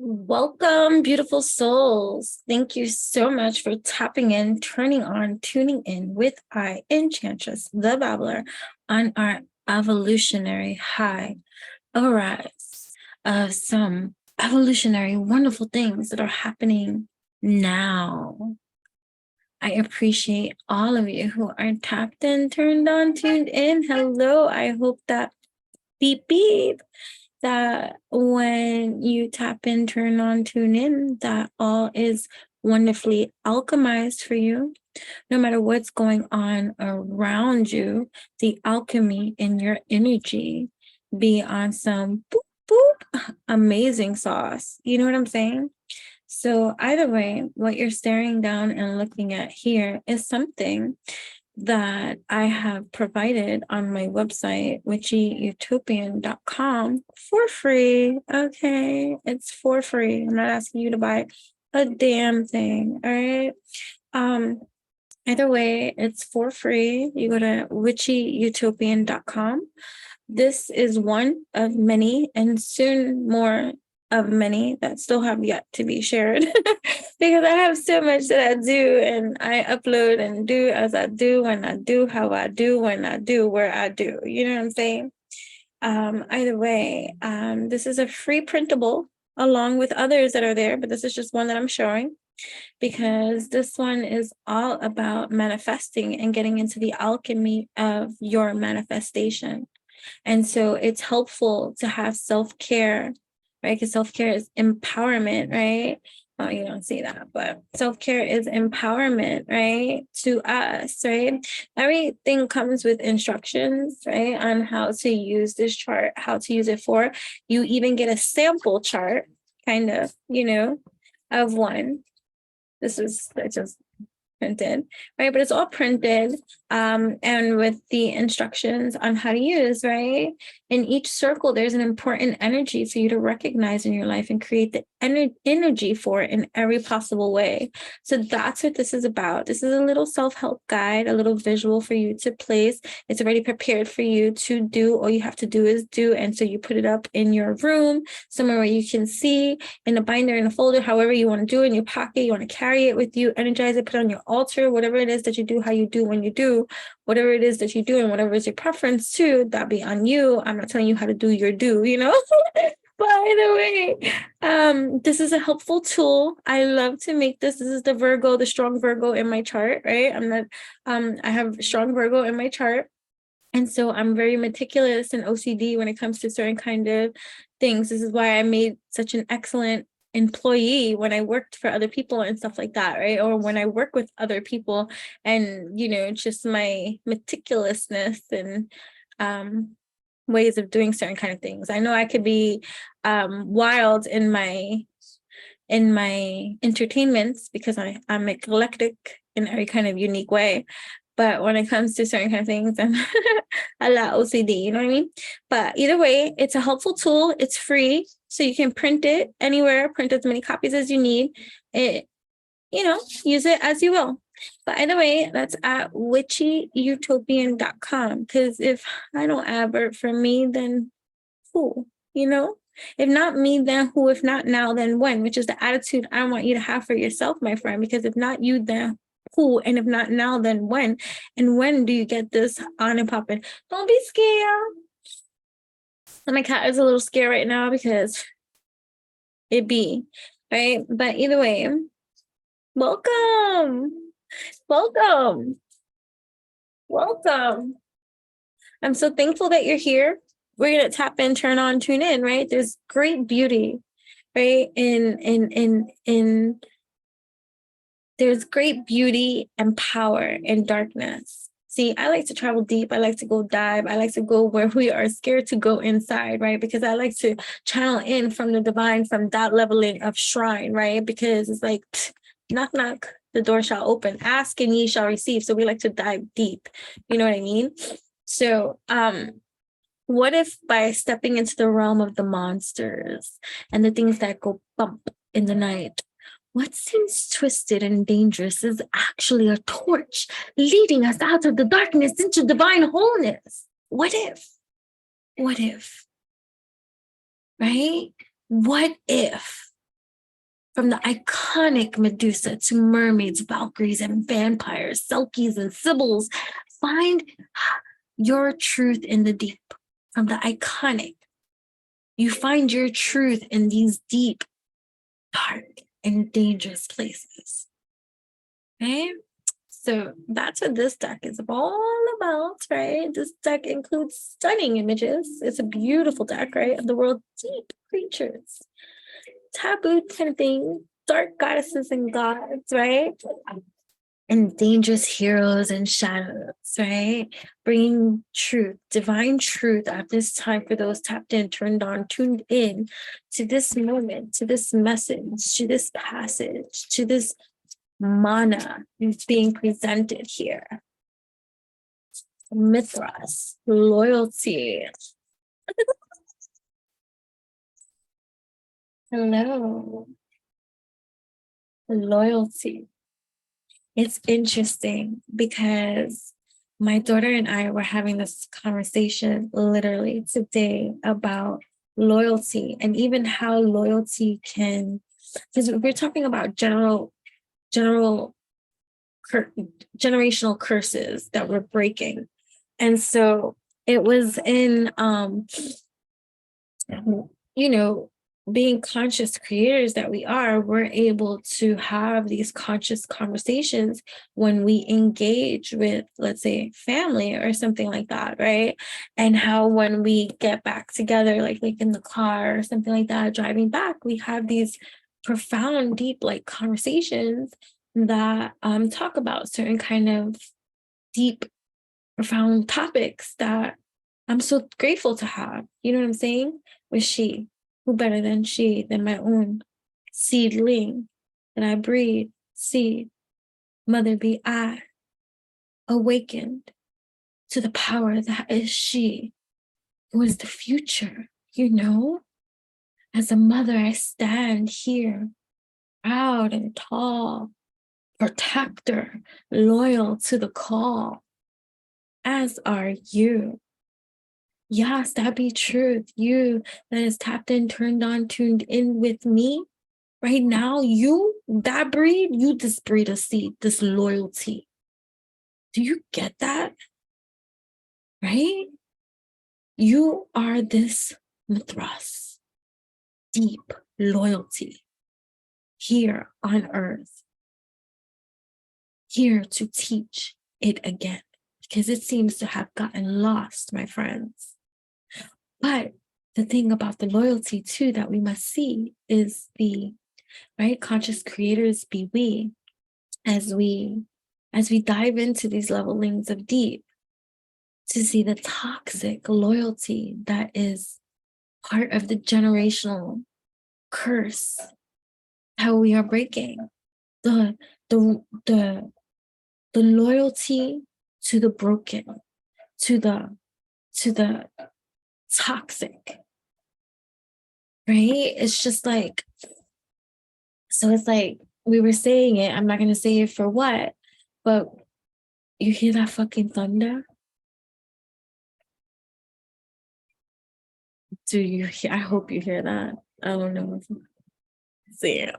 Welcome, beautiful souls. Thank you so much for tapping in, turning on, tuning in with I, Enchantress, the Babbler, on our evolutionary high arise of some evolutionary wonderful things that are happening now. I appreciate all of you who are tapped in, turned on, tuned in. Hello. I hope that beep beep that when you tap in, turn on, tune in, that all is wonderfully alchemized for you. No matter what's going on around you, the alchemy in your energy be on some boop, boop, amazing sauce. You know what I'm saying? So either way, what you're staring down and looking at here is something that I have provided on my website, witchyutopian.com, for free. Okay, it's for free. I'm not asking you to buy a damn thing. All right. Either way, it's for free. You go to witchyutopian.com. This is one of many, and soon more of many that still have yet to be shared because I have so much that I do, and I upload and do as I do, when I do, how I do, when I do, where I do. You know what I'm saying? Either way, this is a free printable along with others that are there, but this is just one that I'm showing because this one is all about manifesting and getting into the alchemy of your manifestation. And so it's helpful to have self-care, right? Because self-care is empowerment, right? Well, you don't see that, but self-care is empowerment, right? To us, right? Everything comes with instructions, right? On how to use this chart, how to use it for. You even get a sample chart, kind of, of one. This is just printed, right? But it's all printed and with the instructions on how to use, right? In each circle, there's an important energy for you to recognize in your life and create the energy for it in every possible way. So that's what this is about. This is a little self-help guide, a little visual for you to place. It's already prepared for you to do. All you have to do is do. And so you put it up in your room, somewhere where you can see, in a binder, in a folder, however you want to do it, in your pocket. You want to carry it with you, energize it, put it on your altar, whatever it is that you do, how you do when you do, whatever it is that you do, and whatever is your preference too, that be on you. I'm not telling you how to do your do, But either way, this is a helpful tool. I love to make this. This is the Virgo, the strong Virgo in my chart, right? I have strong Virgo in my chart. And so I'm very meticulous and OCD when it comes to certain kind of things. This is why I made such an excellent employee when I worked for other people and stuff like that, right? Or when I work with other people, and just my meticulousness and ways of doing certain kind of things. I know I could be wild in my entertainments because I'm eclectic in every kind of unique way. But when it comes to certain kind of things, I'm a lot OCD, you know what I mean? But either way, it's a helpful tool. It's free. So you can print it anywhere, print as many copies as you need. It, use it as you will. But either way, that's at witchyutopian.com. Because if I don't advert for me, then who, If not me, then who? If not now, then when? Which is the attitude I want you to have for yourself, my friend. Because if not you, then who? And if not now, then when? And when do you get this on and popping? Don't be scared. And my cat is a little scared right now because it be, right? But either way, welcome. Welcome. Welcome. I'm so thankful that you're here. We're going to tap in, turn on, tune in, right? There's great beauty, right? There's great beauty and power in darkness. See, I like to travel deep. I like to go dive. I like to go where we are scared to go inside, right? Because I like to channel in from the divine, from that leveling of shrine, right? Because it's like, knock, knock, the door shall open. Ask and ye shall receive. So we like to dive deep. You know what I mean? So, what if by stepping into the realm of the monsters and the things that go bump in the night, what seems twisted and dangerous is actually a torch leading us out of the darkness into divine wholeness? What if? What if? Right? What if? from the iconic Medusa to mermaids, Valkyries, and vampires, Selkies, and Sibyls. Find your truth in the deep. From the iconic, you find your truth in these deep, dark, and dangerous places. Okay? So that's what this deck is all about, right? This deck includes stunning images. It's a beautiful deck, right? Of the world's deep creatures, taboo kind of thing, dark goddesses and gods, right? And dangerous heroes and shadows, right? Bringing truth, divine truth at this time for those tapped in, turned on, tuned in to this moment, to this message, to this passage, to this MANNA is being presented here. Mithras, loyalty. Hello. Loyalty. It's interesting because my daughter and I were having this conversation literally today about loyalty and even how loyalty can, because we're talking about generational curses that we're breaking. And so it was in, being conscious creators that we are, we're able to have these conscious conversations when we engage with, let's say, family or something like that, right? And how when we get back together, like in the car or something like that, driving back, we have these profound, deep, conversations that talk about certain kind of deep, profound topics that I'm so grateful to have. You know what I'm saying? With she. Who better than she, than my own seedling that I breed, seed, mother be I, awakened to the power that is she, who is the future, As a mother, I stand here, proud and tall, protector, loyal to the call, as are you. Yes, that be truth. You that is tapped in, turned on, tuned in with me right now, that breed, this breed of seed, this loyalty. Do you get that? Right? You are this Mithras, deep loyalty here on earth, here to teach it again, because it seems to have gotten lost, my friends. But the thing about the loyalty too that we must see is the conscious creators be we, as we dive into these levelings of deep, to see the toxic loyalty that is part of the generational curse, how we are breaking the loyalty to the broken, to the toxic, right? It's just so it's we were saying it, I'm not going to say it for what, but you hear that fucking thunder? Do you hear? I hope you hear that. I don't know. Damn.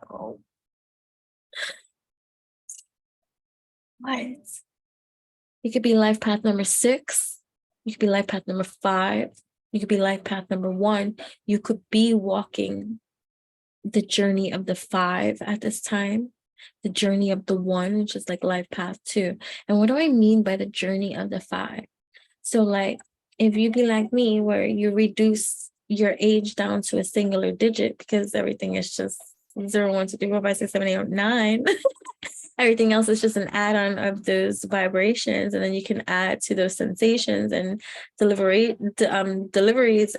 What? You could be life path number 6. You could be life path number 5. You could be life path number 1. You could be walking the journey of the 5 at this time, the journey of the 1, which is life path 2. And what do I mean by the journey of the 5? So if you be like me, where you reduce your age down to a singular digit, because everything is just 0, 1, 2, 3, 4, 5, 6, 7, 8, 9. Everything else is just an add-on of those vibrations, and then you can add to those sensations and deliveries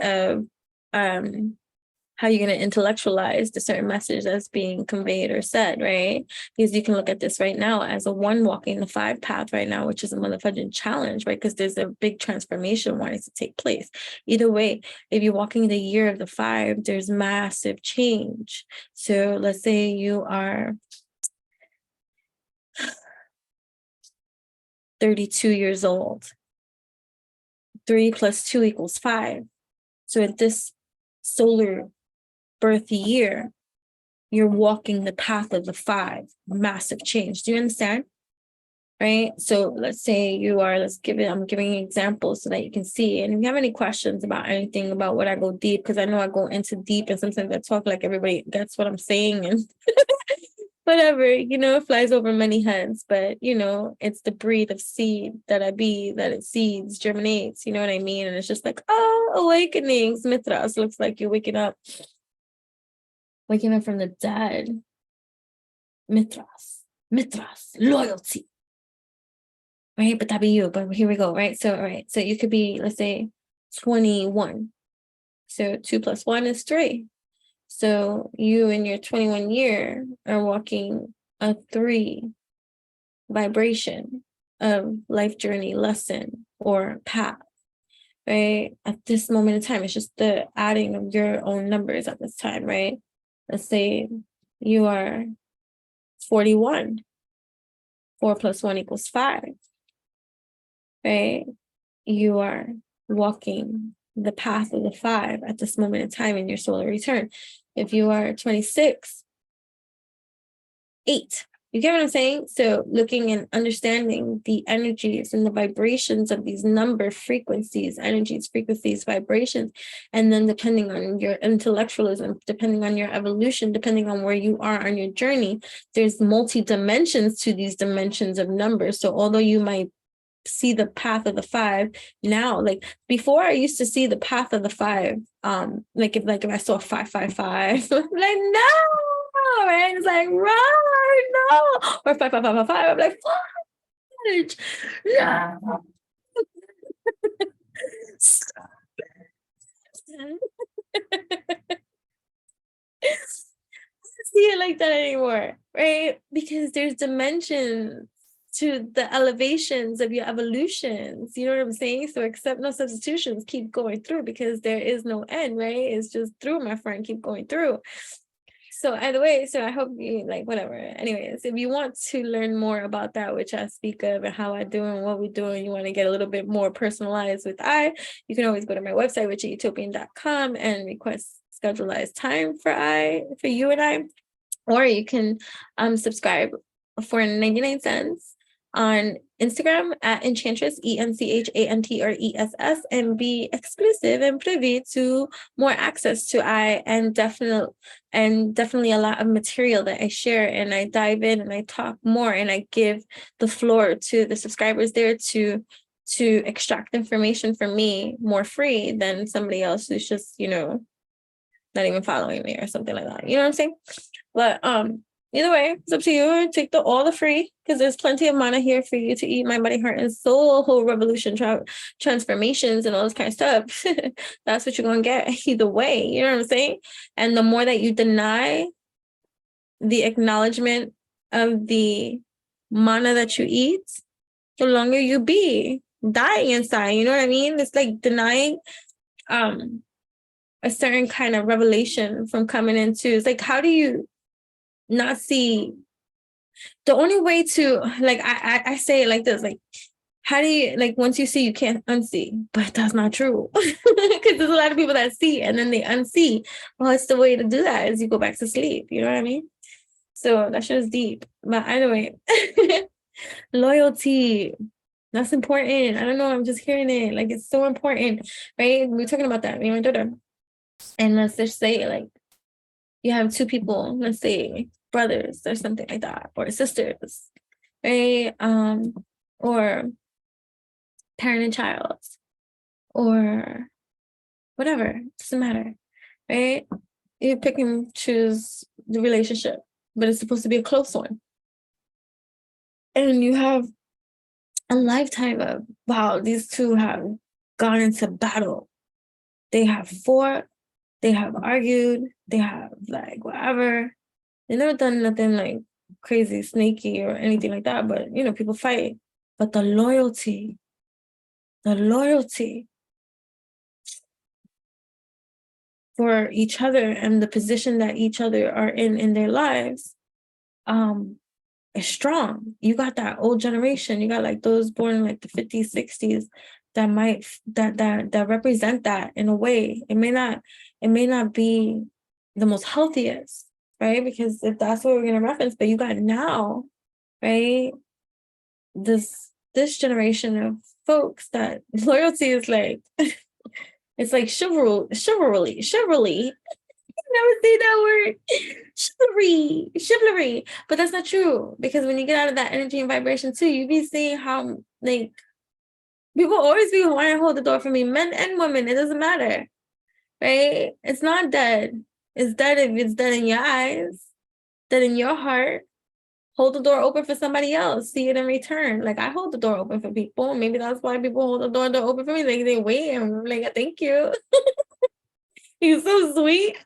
of how you're going to intellectualize the certain message that's being conveyed or said, right? Because you can look at this right now as a 1 walking the 5 path right now, which is a motherfucking challenge, right? Because there's a big transformation wanting to take place. Either way, if you're walking the year of the 5, there's massive change. So let's say you are 32 years old. 3 plus 2 equals 5. So at this solar birth year, you're walking the path of the 5, massive change. Do you understand? Right? So let's say you are, I'm giving you examples so that you can see. And if you have any questions about anything about what I go deep, because I know I go into deep and sometimes I talk like everybody gets what I'm saying and whatever, it flies over many heads, but it's the breed of seed that I be, that it seeds, germinates, you know what I mean? And it's just like, oh, awakenings, Mithras, looks like you're waking up from the dead. Mithras, loyalty. Right, but that be you. But here we go. Right, so you could be, let's say, 21. So 2 + 1 is 3. So you in your 21 year are walking a 3 vibration of life journey, lesson, or path. Right, at this moment in time, it's just the adding of your own numbers at this time. Right, let's say you are 41. 4 + 1 = 5. Right? You are walking the path of the 5 at this moment in time in your solar return. If you are 26, 8. You get what I'm saying? So looking and understanding the energies and the vibrations of these number frequencies, energies, frequencies, vibrations, and then depending on your intellectualism, depending on your evolution, depending on where you are on your journey, there's multi-dimensions to these dimensions of numbers. So although you might see the path of the 5 now, like before I used to see the path of the 5, like if I saw 555 like no, right, it's like right, no, or 5555, I'm like fudge, no. Stop it. See it like that anymore, right? Because there's dimensions to the elevations of your evolutions, you know what I'm saying? So accept no substitutions, keep going through, because there is no end, right? It's just through, my friend, keep going through. So either way, so I hope you like whatever. Anyways, if you want to learn more about that, which I speak of and how I do and what we do, and you want to get a little bit more personalized with you can always go to my website, witchyutopian.com, and request schedulized time for you and I, or you can subscribe for 99 cents on Instagram at Enchantress, ENCHANTRESS, and be exclusive and privy to more access to and definitely a lot of material that I share, and I dive in and I talk more and I give the floor to the subscribers there to extract information from me more free than somebody else who's just, not even following me or something like that. You know what I'm saying? But either way, it's up to you. Take all the free, because there's plenty of mana here for you to eat. Mind, body, heart, and soul, whole revolution, transformations, and all this kind of stuff. That's what you're gonna get either way. You know what I'm saying? And the more that you deny the acknowledgement of the mana that you eat, the longer you be dying inside. You know what I mean? It's like denying a certain kind of revelation from coming into. It's like, how do you not see? The only way to, like, I say it like this, like, how do you, like, once you see, you can't unsee, but that's not true. Because there's a lot of people that see and then they unsee. Well, it's the way to do that is you go back to sleep. You know what I mean? So that shit is deep. But either way, loyalty, that's important. I don't know, I'm just hearing it. Like, it's so important, right? We're talking about that. And let's just say, like, you have 2 people, let's say brothers or something like that, or sisters, right? Or parent and child, or whatever, doesn't matter, right? You pick and choose the relationship, but it's supposed to be a close one. And you have a lifetime of, wow, these 2 have gone into battle. They have fought, they have argued, they have like whatever. They never done nothing like crazy, snaky, or anything like that. But people fight. But the loyalty for each other and the position that each other are in their lives, is strong. You got that old generation. You got like those born in like the 50s, 60s that represent that in a way. It may not be the most healthiest, right? Because if that's what we're going to reference, but you got now, right? This generation of folks that loyalty is like, it's like chivalry. Never say that word. Chivalry. But that's not true, because when you get out of that energy and vibration too, you be seeing how like people always be wanting to hold the door for me, men and women. It doesn't matter, right? It's not dead. It's dead if it's dead in your eyes, dead in your heart. Hold the door open for somebody else. See it in return. Like, I hold the door open for people. Maybe that's why people hold the door open for me. Like, they wait and I'm like, thank you. He's so sweet.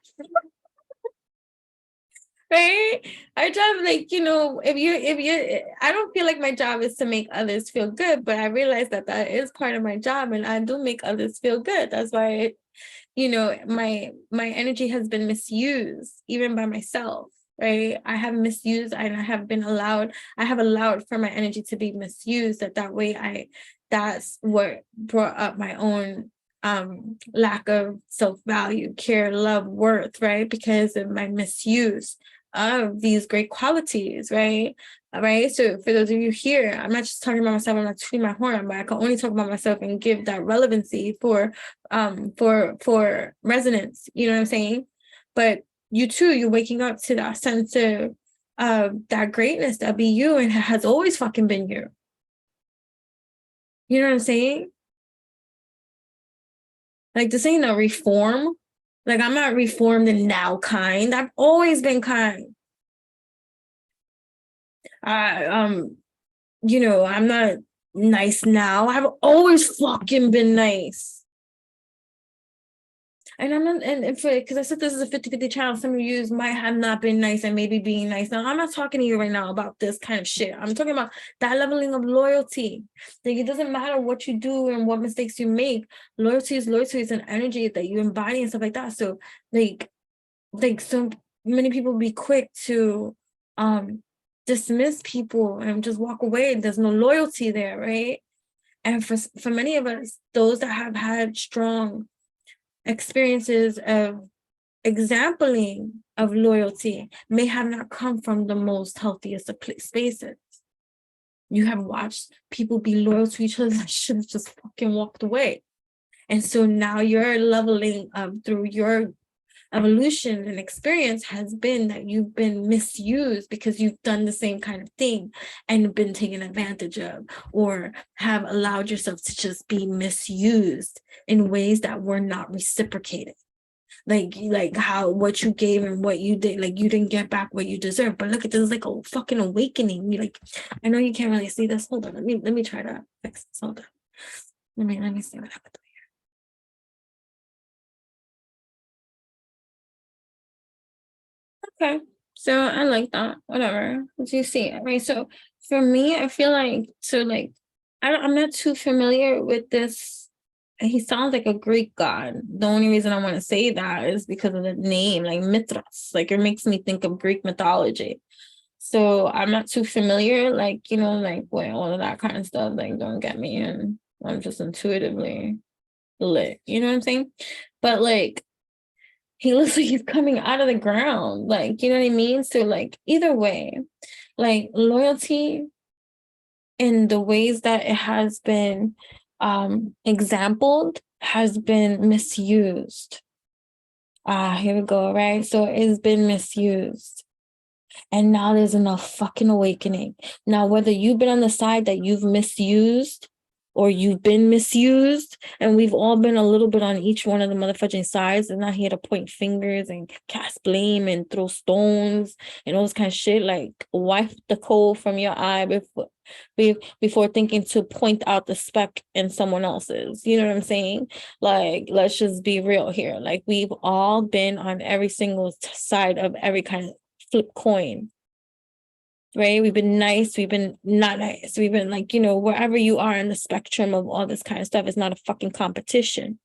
Right? Our job, like, if you I don't feel like my job is to make others feel good, but I realize that is part of my job, and I do make others feel good. That's why my energy has been misused even by myself, right? I have misused, and I have allowed for my energy to be misused, that way that's what brought up my own lack of self-value, care, love, worth, right? Because of my misuse of these great qualities, right? All right. So for those of you here, I'm not just talking about myself, I'm not tooting my horn, but I can only talk about myself and give that relevancy for resonance. You know what I'm saying? But you too, you're waking up to that sense of that greatness that be you and has always fucking been you. You know what I'm saying? Like, this ain't a reform. Like, I'm not reformed and now kind. I've always been kind. I'm not nice now. I've always fucking been nice. And I'm not, and because I said this is a 50-50 channel, some of you might have not been nice and maybe being nice. Now, I'm not talking to you right now about this kind of shit. I'm talking about that leveling of loyalty. Like, it doesn't matter what you do and what mistakes you make. Loyalty is an energy that you embody and stuff like that. So, like so many people be quick to dismiss people and just walk away. There's no loyalty there, right? And for many of us, those that have had strong experiences of exampling of loyalty may have not come from the most healthiest of spaces. You have watched people be loyal to each other that should have just fucking walked away. And so now you're leveling up through your evolution and experience has been that you've been misused because you've done the same kind of thing and been taken advantage of, or have allowed yourself to just be misused in ways that were not reciprocated. Like how what you gave and what you did, like you didn't get back what you deserve. But look at this, like a fucking awakening. You like, I know you can't really see this. Hold on, let me try to fix this. Hold on. Let me see what happened. Okay, so I like that. Whatever. What do you see? Right. So for me, I feel like I'm not too familiar with this. He sounds like a Greek god. The only reason I want to say that is because of the name, like Mithras. Like, it makes me think of Greek mythology. So I'm not too familiar, like with all of that kind of stuff. Like, don't get me, and I'm just intuitively lit. You know what I'm saying? But like, he looks like he's coming out of the ground, like, you know what I mean? So like, either way, like, loyalty in the ways that it has been exampled has been misused. Here we go, right? So it's been misused, and now there's enough fucking awakening. Now, whether you've been on the side that you've misused or you've been misused, and we've all been a little bit on each one of the motherfucking sides, and not here to point fingers and cast blame and throw stones and all this kind of shit. Like, wipe the coal from your eye before thinking to point out the speck in someone else's. You know what I'm saying? Like, let's just be real here. Like, we've all been on every single side of every kind of flip coin, right? We've been nice, we've been not nice, we've been like, wherever you are in the spectrum of all this kind of stuff. It's not a fucking competition,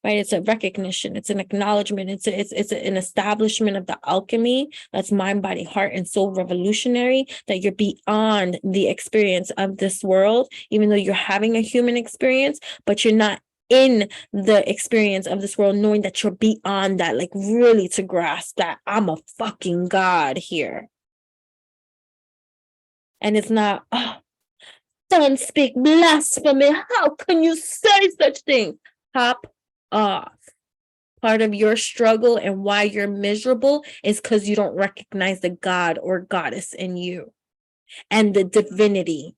right? It's a recognition, it's an acknowledgement, it's an establishment of the alchemy that's mind, body, heart, and soul revolutionary, that you're beyond the experience of this world, even though you're having a human experience, but you're not in the experience of this world, knowing that you're beyond that, like really to grasp that I'm a fucking God here. And it's not, oh, don't speak blasphemy. How can you say such thing? Hop off. Part of your struggle and why you're miserable is because you don't recognize the God or goddess in you and the divinity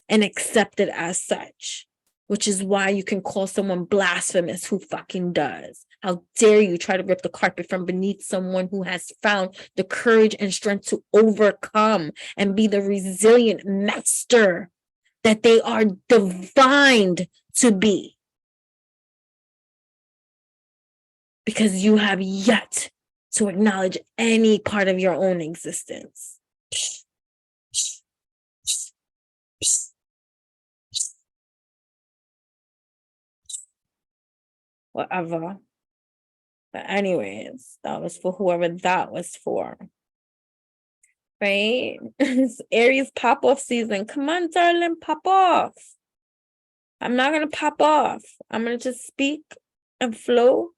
and accept it as such, which is why you can call someone blasphemous. Who fucking does? How dare you try to rip the carpet from beneath someone who has found the courage and strength to overcome and be the resilient master that they are divined to be. Because you have yet to acknowledge any part of your own existence. Whatever. But anyways, that was for whoever that was for. Right? It's Aries pop-off season. Come on, darling, pop off. I'm not going to pop off. I'm going to just speak and flow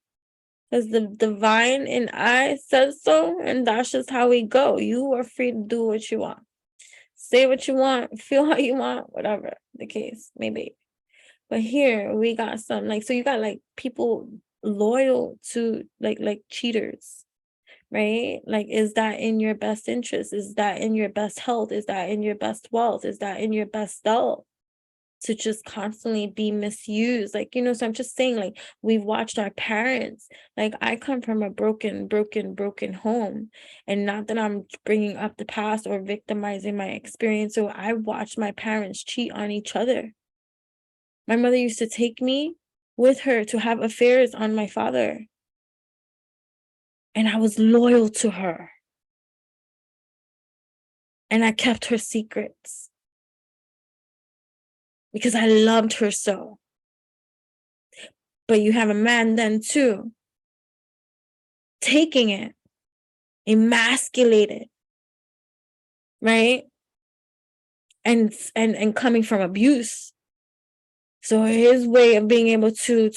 because the divine in I says so, and that's just how we go. You are free to do what you want. Say what you want, feel how you want, whatever the case may be. But here we got some, like, so you got like people loyal to like cheaters, right? Like, is that in your best interest? Is that in your best health? Is that in your best wealth? Is that in your best self? To just constantly be misused, like, you know. So I'm just saying, like, we've watched our parents, like, I come from a broken home, and not that I'm bringing up the past or victimizing my experience. So I watched my parents cheat on each other. My mother used to take me with her to have affairs on my father, and I was loyal to her, and I kept her secrets because I loved her so. But you have a man then too, taking it, emasculated, right? And coming from abuse. So his way of being able to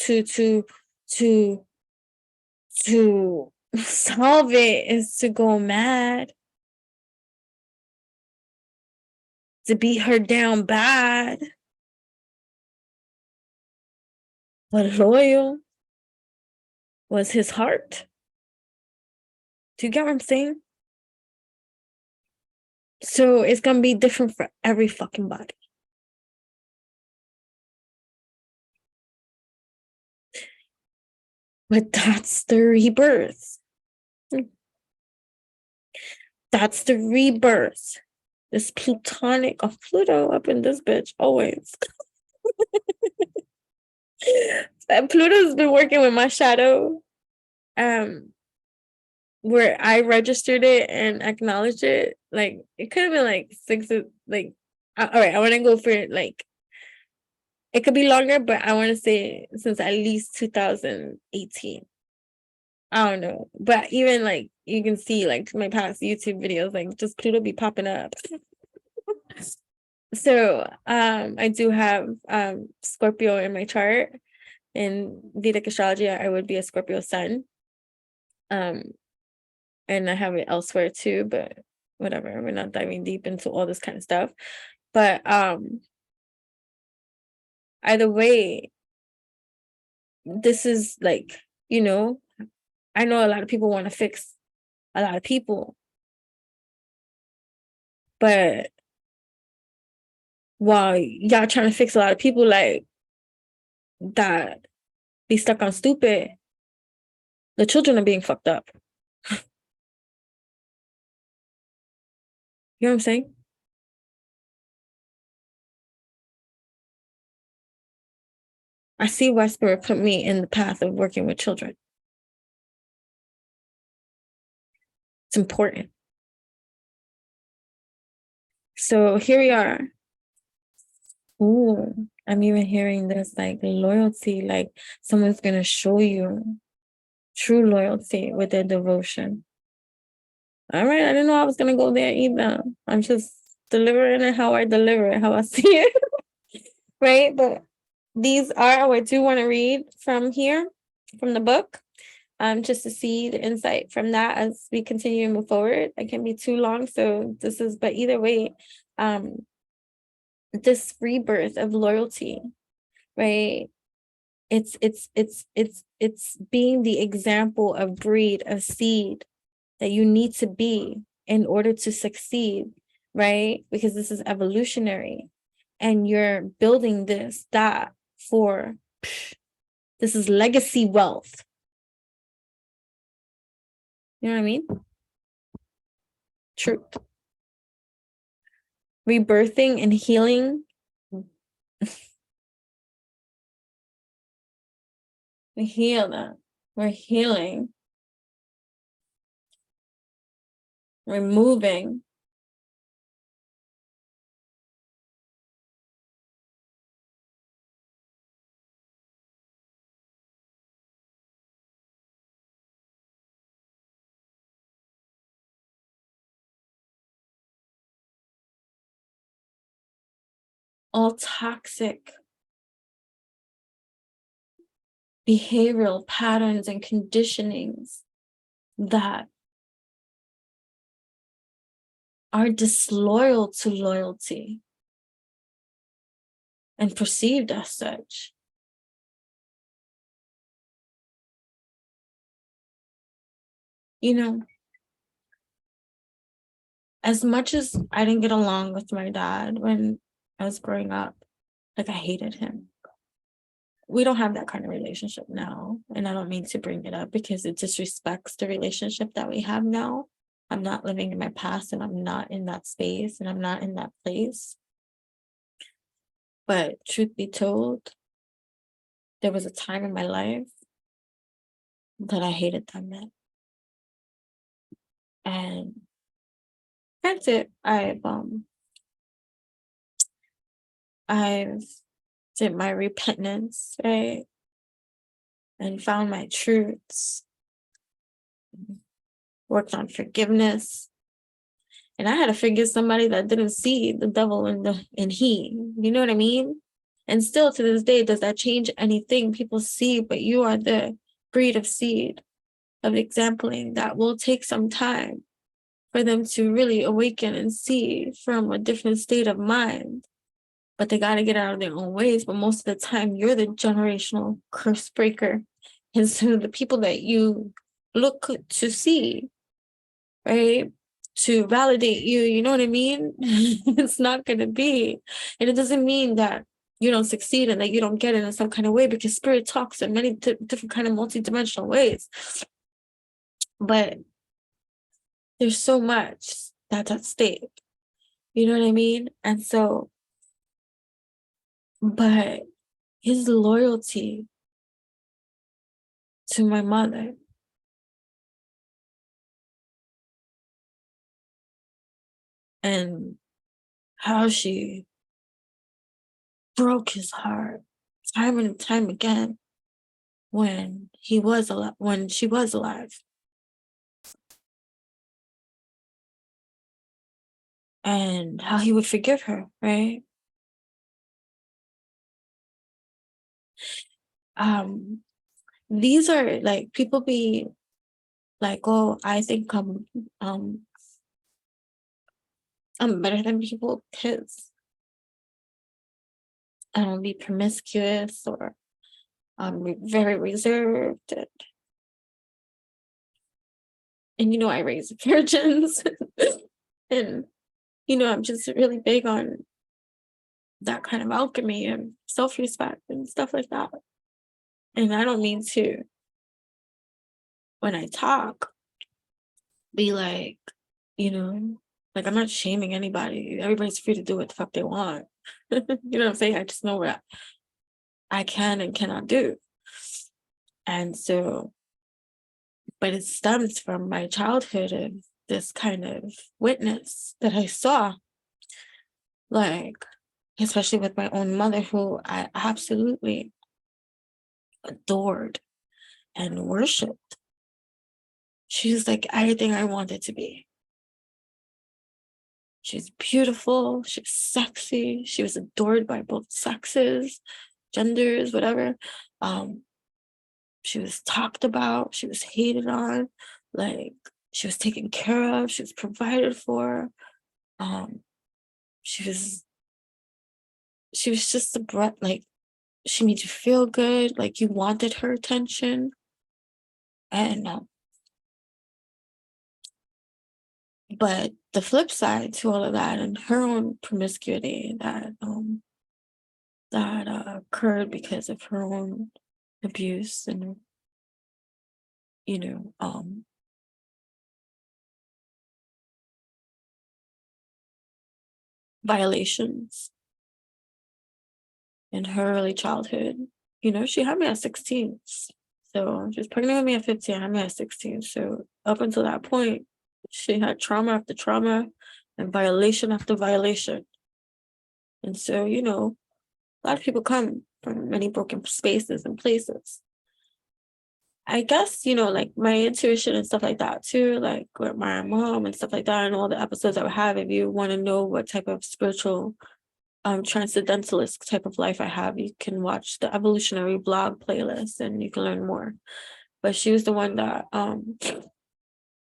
solve it is to go mad, to beat her down bad. But loyal was his heart. Do you get what I'm saying? So it's gonna be different for every fucking body. But that's the rebirth. That's the rebirth. This Plutonic of Pluto up in this bitch always. And Pluto's been working with my shadow. Where I registered it and acknowledged it. Like, it could have been like 6, like, all right, I want to go for it. Like, it could be longer, but I want to say since at least 2018. I don't know. But even like, you can see like my past YouTube videos, like just Pluto be popping up. So I do have Scorpio in my chart. In Vedic astrology, I would be a Scorpio sun. And I have it elsewhere too, but whatever. We're not diving deep into all this kind of stuff. But either way, this is like, you know, I know a lot of people want to fix a lot of people, but while y'all trying to fix a lot of people like that be stuck on stupid, the children are being fucked up. You know what I'm saying? I see why Spirit put me in the path of working with children. It's important. So here we are. Ooh, I'm even hearing this, like, loyalty, like someone's gonna show you true loyalty with their devotion. All right, I didn't know I was gonna go there either. I'm just delivering it how I deliver it, how I see it. Right? But these are, I do want to read from here, from the book, just to see the insight from that as we continue to move forward. It can be too long, so this is, but either way, this rebirth of loyalty, right? It's being the example of breed, of seed that you need to be in order to succeed, right? Because this is evolutionary, and you're building that for, this is legacy wealth. You know what I mean? Truth. Rebirthing and healing. We heal that. We're healing. Removing. All toxic behavioral patterns and conditionings that are disloyal to loyalty and perceived as such. You know, as much as I didn't get along with my dad when I was growing up, like I hated him. We don't have that kind of relationship now. And I don't mean to bring it up because it disrespects the relationship that we have now. I'm not living in my past, and I'm not in that space, and I'm not in that place. But truth be told, there was a time in my life that I hated that man. And granted, I've did my repentance, right? And found my truths, worked on forgiveness. And I had to forgive somebody that didn't see the devil in he, you know what I mean? And still to this day, does that change anything? People see, but you are the breed of seed, of exampling that will take some time for them to really awaken and see from a different state of mind. But they got to get out of their own ways. But most of the time, you're the generational curse breaker. And so the people that you look to see, right, to validate you, you know what I mean? It's not going to be. And it doesn't mean that you don't succeed and that you don't get it in some kind of way, because spirit talks in many different kind of multidimensional ways. But there's so much that's at stake. You know what I mean? And so, but his loyalty to my mother, and how she broke his heart time and time again when he was alive, when she was alive. And how he would forgive her, right? These are like, people be like, oh, I think I'm better than people because I don't be promiscuous, or I'm very reserved, and you know, I raise virgins. And you know, I'm just really big on that kind of alchemy and self-respect and stuff like that. And I don't mean to, when I talk, be like, you know, like, I'm not shaming anybody. Everybody's free to do what the fuck they want. You know what I'm saying? I just know what I can and cannot do. And so, but it stems from my childhood of this kind of witness that I saw, like, especially with my own mother, who I absolutely adored and worshipped. She was like everything I wanted to be. She's beautiful, she's sexy, she was adored by both sexes. genders, whatever. She was talked about, she was hated on, like she was taken care of, she was provided for. She was just a breath, like she made you feel good, like you wanted her attention. And but the flip side to all of that, and her own promiscuity that occurred because of her own abuse and violations in her early childhood. She had me at 16. So she was pregnant with me at 15, I had me at 16. So up until that point, she had trauma after trauma and violation after violation. And so, a lot of people come from many broken spaces and places. I guess, like my intuition and stuff like that too, like with my mom and stuff like that, and all the episodes I would have, if you want to know what type of spiritual transcendentalist type of life I have, you can watch the evolutionary blog playlist and you can learn more. But she was the one that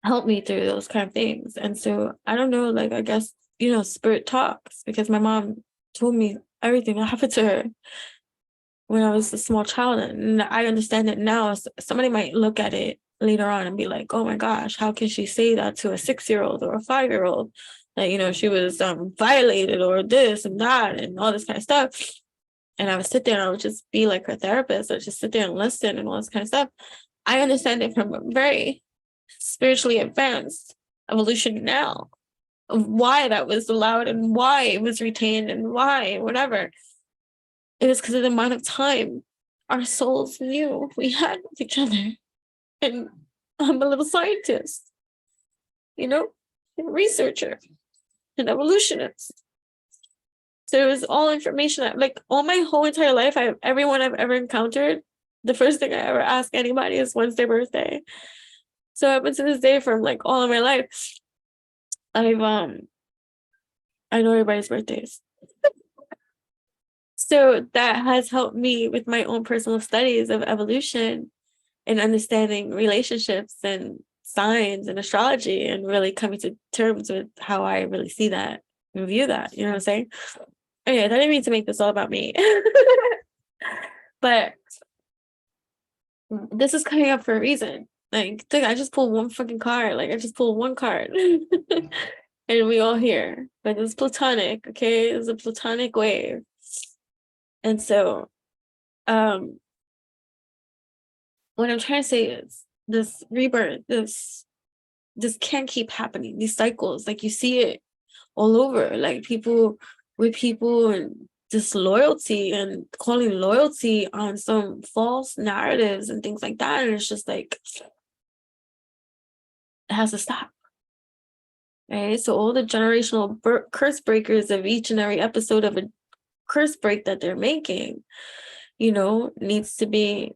helped me through those kind of things. And so I don't know, like, I guess, spirit talks, because my mom told me everything that happened to her when I was a small child, and I understand it now. Somebody might look at it later on and be like, oh my gosh, how can she say that to a 6-year-old or a 5-year-old, that she was violated or this and that and all this kind of stuff. And I would sit there and I would just be like her therapist, or just sit there and listen and all this kind of stuff. I understand it from a very spiritually advanced evolution now, of why that was allowed and why it was retained and why whatever. It was because of the amount of time our souls knew we had with each other. And I'm a little scientist, a researcher, an evolutionist. So it was all information that, like, all my whole entire life, everyone I've ever encountered, the first thing I ever ask anybody is, when's their birthday? So up until this day, from like all of my life, I know everybody's birthdays. So that has helped me with my own personal studies of evolution and understanding relationships and signs and astrology, and really coming to terms with how I really see that and view that. You know what I'm saying? Okay, I didn't mean to make this all about me. But this is coming up for a reason. Like, I just pulled one fucking card. Like, I just pulled one card. And we all here. But it's Plutonic, okay? It's a Plutonic wave. And so, what I'm trying to say is, this rebirth, this can't keep happening. These cycles, like, you see it all over, like people and disloyalty and calling loyalty on some false narratives and things like that. And it's just like, it has to stop. Right? So all the generational curse breakers of each and every episode of a curse break that they're making, needs to be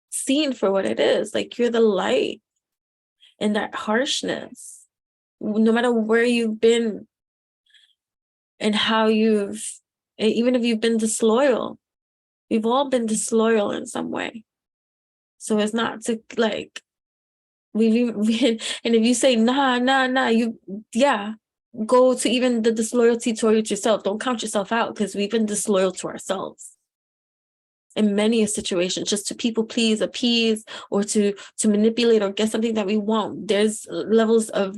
seen for what it is. Like, you're the light in that harshness, no matter where you've been and how even if you've been disloyal, we've all been disloyal in some way. So it's not to, like, and if you say nah, go to even the disloyalty towards yourself. Don't count yourself out, because we've been disloyal to ourselves in many situations, just to people please, appease, or to manipulate or get something that we want. There's levels of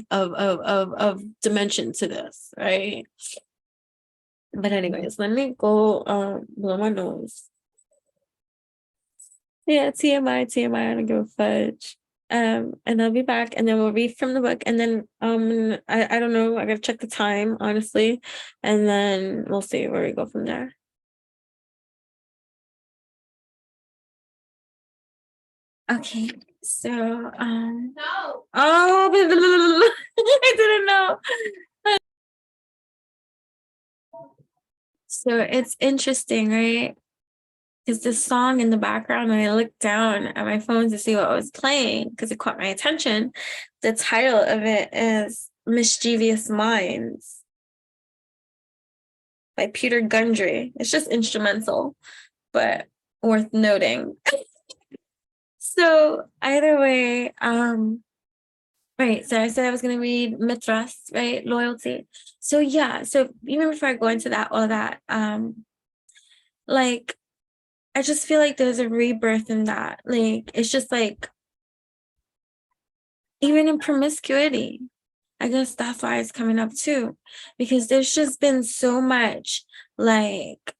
dimension to this, right? But anyways, let me go blow my nose. Yeah, TMI, I don't give a fudge. And I'll be back, and then we'll read from the book, and then I don't know, I gotta check the time, honestly, and then we'll see where we go from there. Okay, so no. Oh, I didn't know. So it's interesting, right? Because this song in the background, when I looked down at my phone to see what was playing, because it caught my attention, the title of it is Mischievous Minds. by Peter Gundry. It's just instrumental, but worth noting. So either way, right. So I said I was gonna read Mithras, right? Loyalty. So yeah, so even before I go into that, all that, like I just feel like there's a rebirth in that. Like it's just like even in promiscuity. I guess that's why it's coming up too. Because there's just been so much like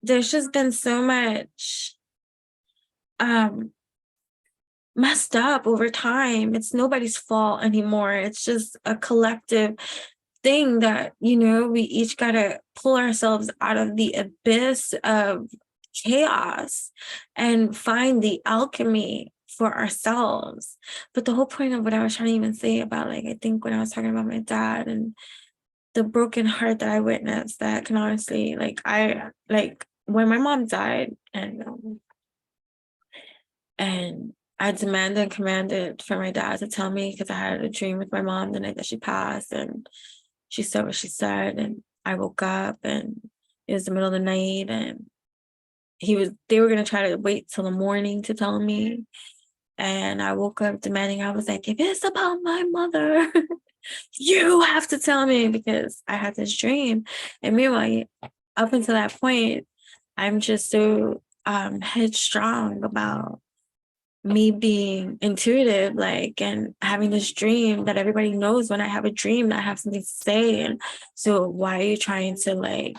there's just been so much messed up over time. It's nobody's fault anymore. It's just a collective thing that, you know, we each got to pull ourselves out of the abyss of chaos and find the alchemy for ourselves. But the whole point of what I was trying to even say about, like, I think when I was talking about my dad and the broken heart that I witnessed, that can honestly, like, when my mom died and I demanded and commanded for my dad to tell me, because I had a dream with my mom the night that she passed, and she said what she said, and I woke up and it was the middle of the night, and they were gonna try to wait till the morning to tell me. And I woke up demanding, I was like, if it's about my mother, you have to tell me, because I had this dream. And meanwhile, up until that point, I'm just so headstrong about me being intuitive, like, and having this dream that everybody knows when I have a dream that I have something to say. And so why are you trying to like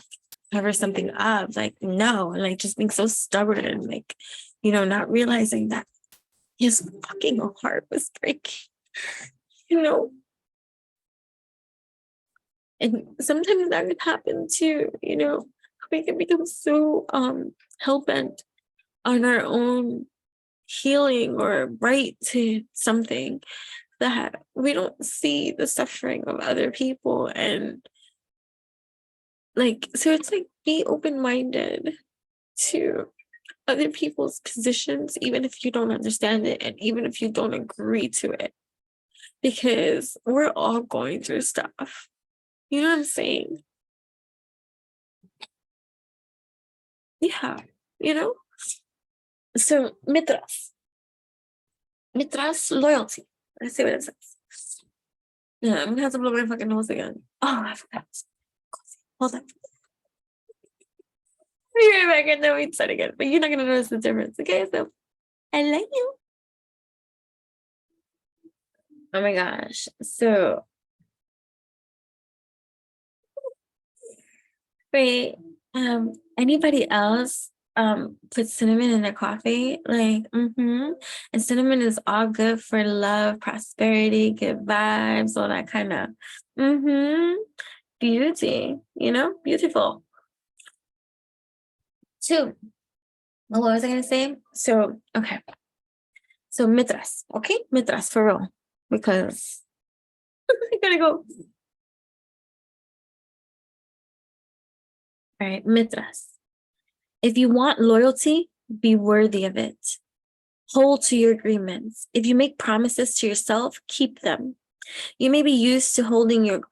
cover something up? Like, no, and like just being so stubborn and like, you know, not realizing that his fucking heart was breaking, you know. And sometimes that could happen too, you know. We can become so hell-bent on our own healing or right to something that we don't see the suffering of other people. And like, so it's like, be open-minded to other people's positions, even if you don't understand it and even if you don't agree to it, because we're all going through stuff, you know what I'm saying? Yeah, you know. So Mithras loyalty. Let's see what it says. Yeah, I'm gonna have to blow my fucking nose again. Oh, I forgot. Hold on. Be right back, and then we start again. But you're not gonna notice the difference, okay? So I like you. Oh my gosh. So wait, anybody else put cinnamon in their coffee? Like, and cinnamon is all good for love, prosperity, good vibes, all that kind of beauty, you know, beautiful. So what was I gonna say? So okay. So Mithras, okay? Mithras for real. Because I gotta go. All right, Mithras. If you want loyalty, be worthy of it. Hold to your agreements. If you make promises to yourself, keep them. You may be used to holding your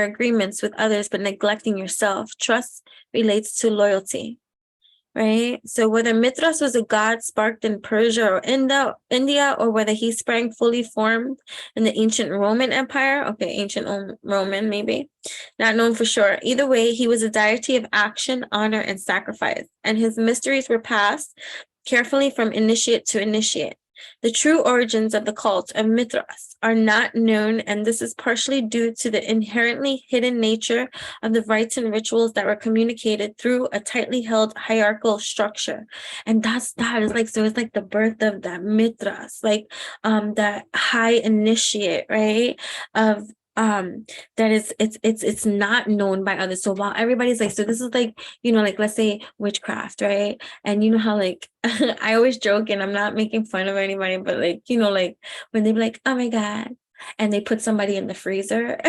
agreements with others, but neglecting yourself. Trust relates to loyalty. Right? So whether Mithras was a god sparked in Persia or India, or whether he sprang fully formed in the ancient Roman Empire, okay, ancient Roman maybe, not known for sure. Either way, he was a deity of action, honor, and sacrifice, and his mysteries were passed carefully from initiate to initiate. The true origins of the cult of Mithras are not known, and this is partially due to the inherently hidden nature of the rites and rituals that were communicated through a tightly held hierarchical structure. And that's that. It's like, so it's like the birth of that Mithras, like that high initiate, right? Of that is it's not known by others. So while everybody's like, so this is like, you know, like let's say witchcraft, right? And you know how like I always joke, and I'm not making fun of anybody, but like, you know, like when they be like, oh my god, and they put somebody in the freezer.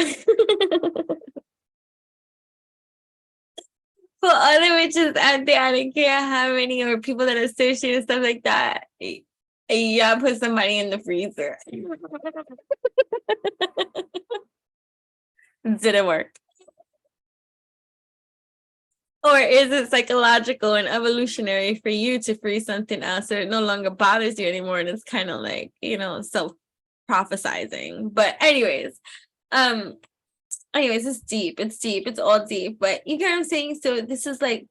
For other witches out there, I don't care how many, or people that associate and stuff like that, yeah, put somebody in the freezer. Didn't work. Or is it psychological and evolutionary for you to free something else so it no longer bothers you anymore? And it's kind of like, you know, self-prophesizing. But anyways, it's deep. It's all deep. But you get what I'm saying? So this is like,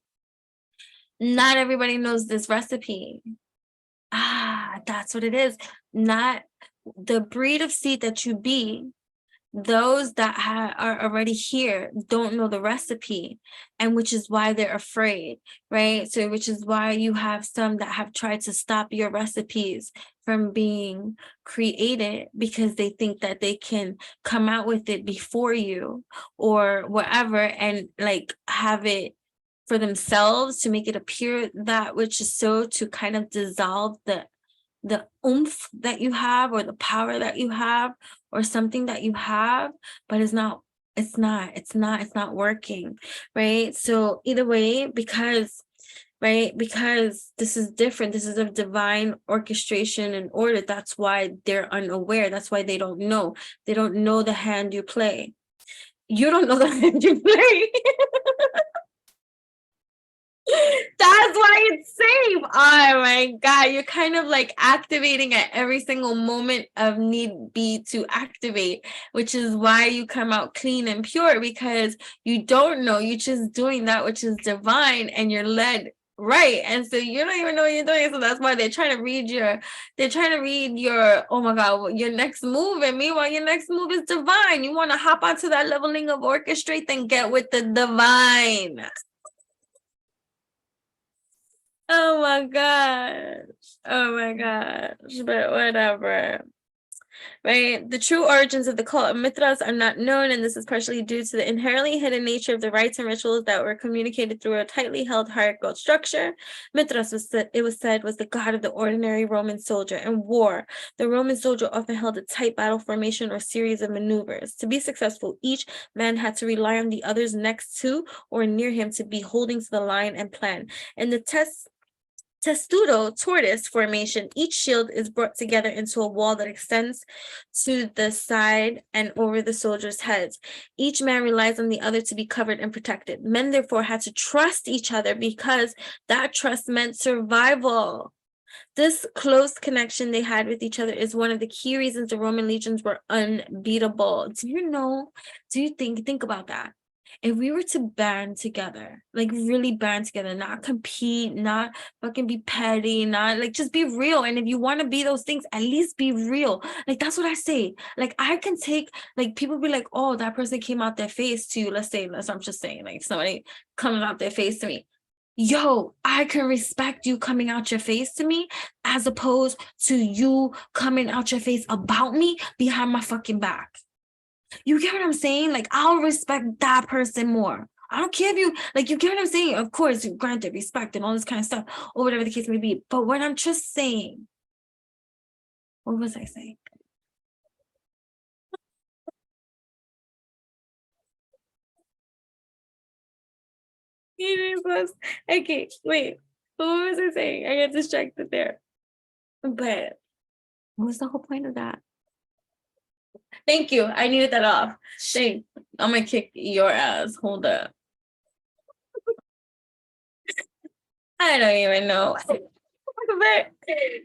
not everybody knows this recipe. That's what it is. Not the breed of seed that you be. Those that are already here don't know the recipe, and which is why they're afraid, right? So which is why you have some that have tried to stop your recipes from being created, because they think that they can come out with it before you or whatever, and like have it for themselves to make it appear that which is so, to kind of dissolve the oomph that you have, or the power that you have, or something that you have, but it's not working, right? So either way, because this is different, this is a divine orchestration and order. That's why they're unaware. That's why they don't know the hand you play. You don't know the hand you play. That's why it's safe. Oh my God. You're kind of like activating at every single moment of need be to activate, which is why you come out clean and pure, because you don't know. You're just doing that which is divine, and you're led right. And so you don't even know what you're doing. So that's why they're trying to read your, oh my God, your next move. And meanwhile, your next move is divine. You want to hop onto that leveling of orchestrate, then get with the divine. Oh my gosh. Oh my gosh. But whatever. Right? The true origins of the cult of Mithras are not known, and this is partially due to the inherently hidden nature of the rites and rituals that were communicated through a tightly held hierarchical structure. Mithras was said was the god of the ordinary Roman soldier and war. The Roman soldier often held a tight battle formation or series of maneuvers. To be successful, each man had to rely on the others next to or near him to be holding to the line and plan. In the testudo tortoise formation, each shield is brought together into a wall that extends to the side and over the soldiers' heads. Each man relies on the other to be covered and protected. Men therefore had to trust each other, because that trust meant survival. This close connection they had with each other is one of the key reasons the Roman legions were unbeatable. Do you think about that? If we were to band together, like really band together, not compete, not fucking be petty, not like, just be real. And if you want to be those things, at least be real. Like, that's what I say. Like, I can take, like, people be like, oh, that person came out their face to, I'm just saying, like, somebody comes out their face to me. Yo, I can respect you coming out your face to me, as opposed to you coming out your face about me behind my fucking back. You get what I'm saying? Like, I'll respect that person more. I don't care if you, like, you get what I'm saying? Of course, granted, respect and all this kind of stuff, or whatever the case may be. But what I'm just saying, what was I saying? Okay, wait. What was I saying? I got distracted there. But what was the whole point of that? Thank you. I needed that off. Thanks. I'm gonna kick your ass. Hold up. I don't even know. But it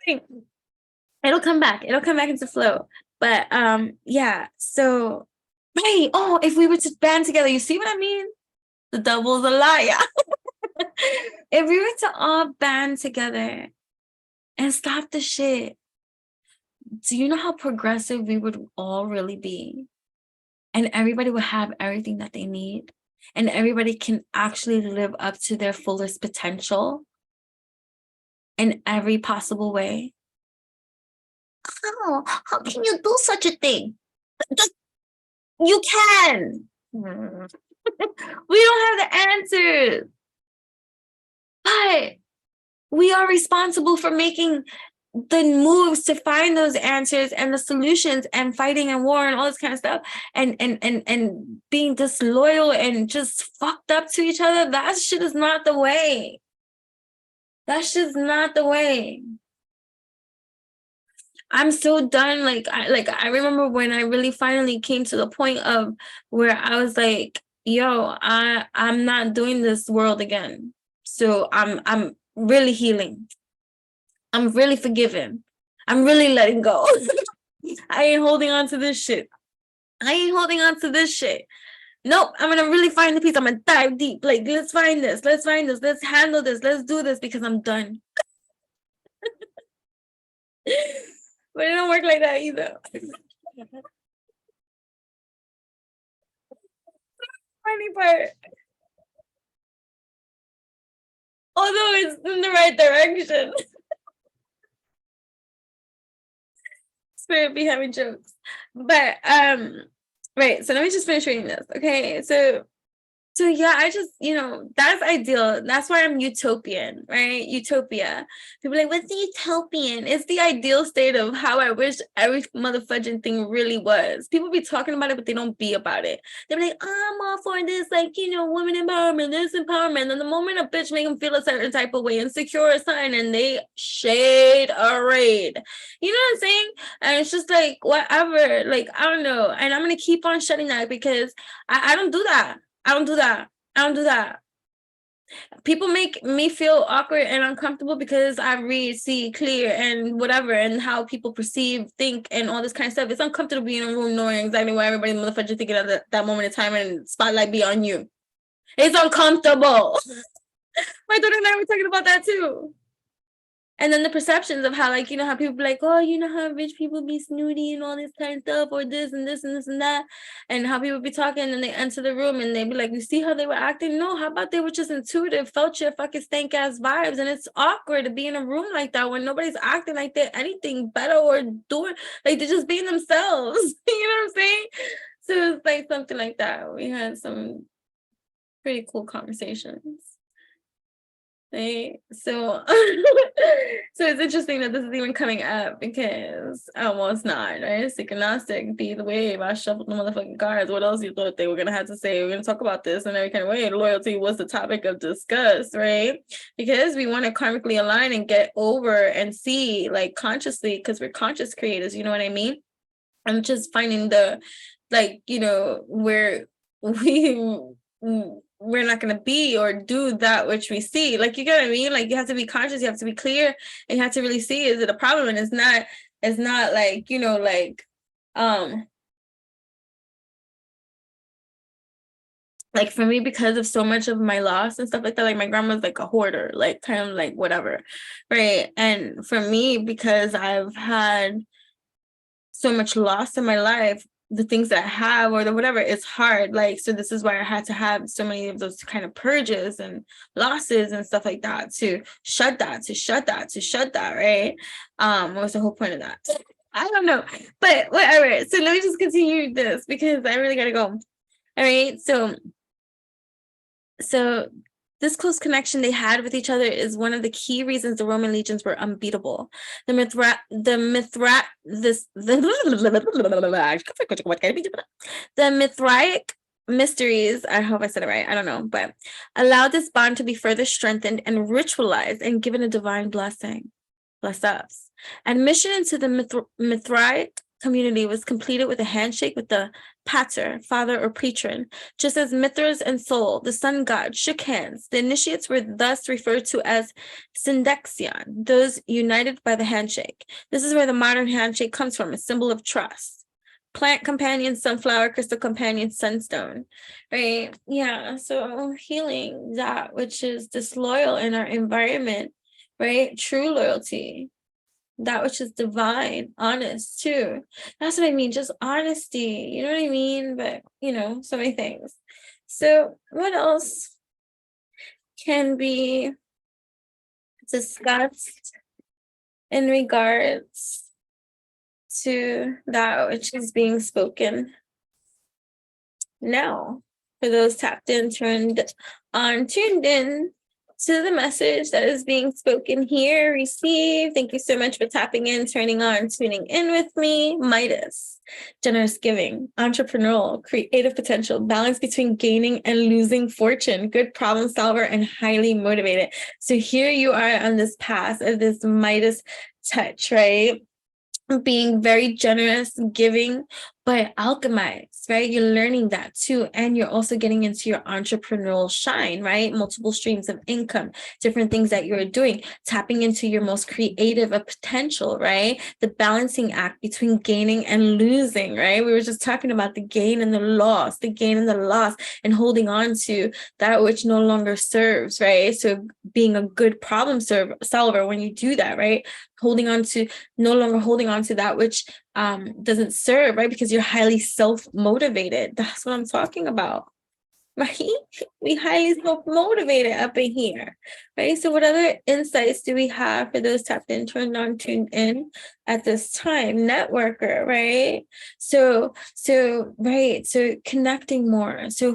is. It'll come back. It'll come back into flow. But yeah. So right. Oh, if we were to band together, you see what I mean? The devil's a liar. If we were to all band together and stop the shit, do you know how progressive we would all really be? And everybody would have everything that they need. And everybody can actually live up to their fullest potential in every possible way. How can you do such a thing? You can. We don't have the answers. But we are responsible for making the moves to find those answers and the solutions, and fighting and war and all this kind of stuff, and being disloyal and just fucked up to each other. That shit is not the way. That shit's not the way. I'm so done. Like I remember when I really finally came to the point of where I was like, yo, I'm not doing this world again. So I'm really healing. I'm really forgiving. I'm really letting go. I ain't holding on to this shit. I ain't holding on to this shit. Nope, I'm gonna really find the peace. I'm gonna dive deep. Like, let's find this. Let's find this. Let's handle this. Let's do this because I'm done. But it don't work like that either. Funny part. Although it's in the right direction. Spirit be having jokes. But right, so let me just finish reading this. Okay, so yeah, I just, that's ideal. That's why I'm utopian, right? Utopia. People are like, what's the utopian? It's the ideal state of how I wish every motherfucking thing really was. People be talking about it, but they don't be about it. They're like, oh, I'm all for this, like, women empowerment, this empowerment. And the moment a bitch make them feel a certain type of way, insecure or something, and they shade a raid. You know what I'm saying? And it's just like, whatever. Like, I don't know. And I'm going to keep on shutting that because I don't do that. I don't do that. I don't do that. People make me feel awkward and uncomfortable because I read, see clear and whatever, and how people perceive, think, and all this kind of stuff. It's uncomfortable being in a room knowing exactly what everybody motherfucker thinking at that moment in time and spotlight be on you. It's uncomfortable. My daughter and I were talking about that too. And then the perceptions of how, like, how people be like, oh, how rich people be snooty and all this kind of stuff, or this and this and this and that, and how people be talking and they enter the room and they be like, you see how they were acting? No, how about they were just intuitive, felt your fucking stank ass vibes, and it's awkward to be in a room like that when nobody's acting like they're anything better or doing, like they're just being themselves. You know what I'm saying? So it's like something like that. We had some pretty cool conversations. Right? So so it's interesting that this is even coming up because it's not, right? Synchronistic, be the wave. I shuffled the motherfucking cards. What else you thought they were gonna have to say? We're gonna talk about this in every kind of way. Loyalty was the topic of discuss, right? Because we want to karmically align and get over and see, like, consciously, because we're conscious creators, you know what I mean? I'm just finding the, like, where we're not going to be or do that which we see. Like, you get what I mean? Like, you have to be conscious, you have to be clear, and you have to really see, is it a problem? And it's not like, like for me, because of so much of my loss and stuff like that, like my grandma's like a hoarder, like kind of like whatever, right? And for me, because I've had so much loss in my life, the things that I have or the whatever, it's hard. Like, so this is why I had to have so many of those kind of purges and losses and stuff like that to shut that, right? What was the whole point of that? I don't know, but whatever. So let me just continue this because I really gotta go. All right, so this close connection they had with each other is one of the key reasons the Roman legions were unbeatable. The Mithraic mysteries, I hope I said it right, I don't know, but allowed this bond to be further strengthened and ritualized and given a divine blessing. Bless us. Admission into the Mithraic community was completed with a handshake with the pater, father or patron. Just as Mithras and Sol, the sun god, shook hands, the initiates were thus referred to as syndexion, those united by the handshake. This is where the modern handshake comes from, a symbol of trust. Plant companion, sunflower, crystal companion, sunstone, right? Yeah, so healing that which is disloyal in our environment, right? True loyalty, that which is divine, honest too. That's what I mean, just honesty, you know what I mean? But so many things. So what else can be discussed in regards to that which is being spoken now? For those tapped in, tuned in to the message that is being spoken here, receive. Thank you so much for tapping in, turning on, tuning in with me. Midas, generous giving, entrepreneurial, creative potential, balance between gaining and losing fortune, good problem solver, and highly motivated. So here you are on this path of this Midas touch, right? being very generous, giving, but alchemize, right? You're learning that too. And you're also getting into your entrepreneurial shine, right? Multiple streams of income, different things that you're doing, tapping into your most creative of potential, right? The balancing act between gaining and losing, right? We were just talking about the gain and the loss, and holding on to that which no longer serves, right? So being a good problem solver when you do that, right? No longer holding on to that which doesn't serve, right? Because you're highly self-motivated. That's what I'm talking about, right? We highly self-motivated up in here, right? So what other insights do we have for those tapped into and non-tuned in at this time? Networker, right? So connecting more, so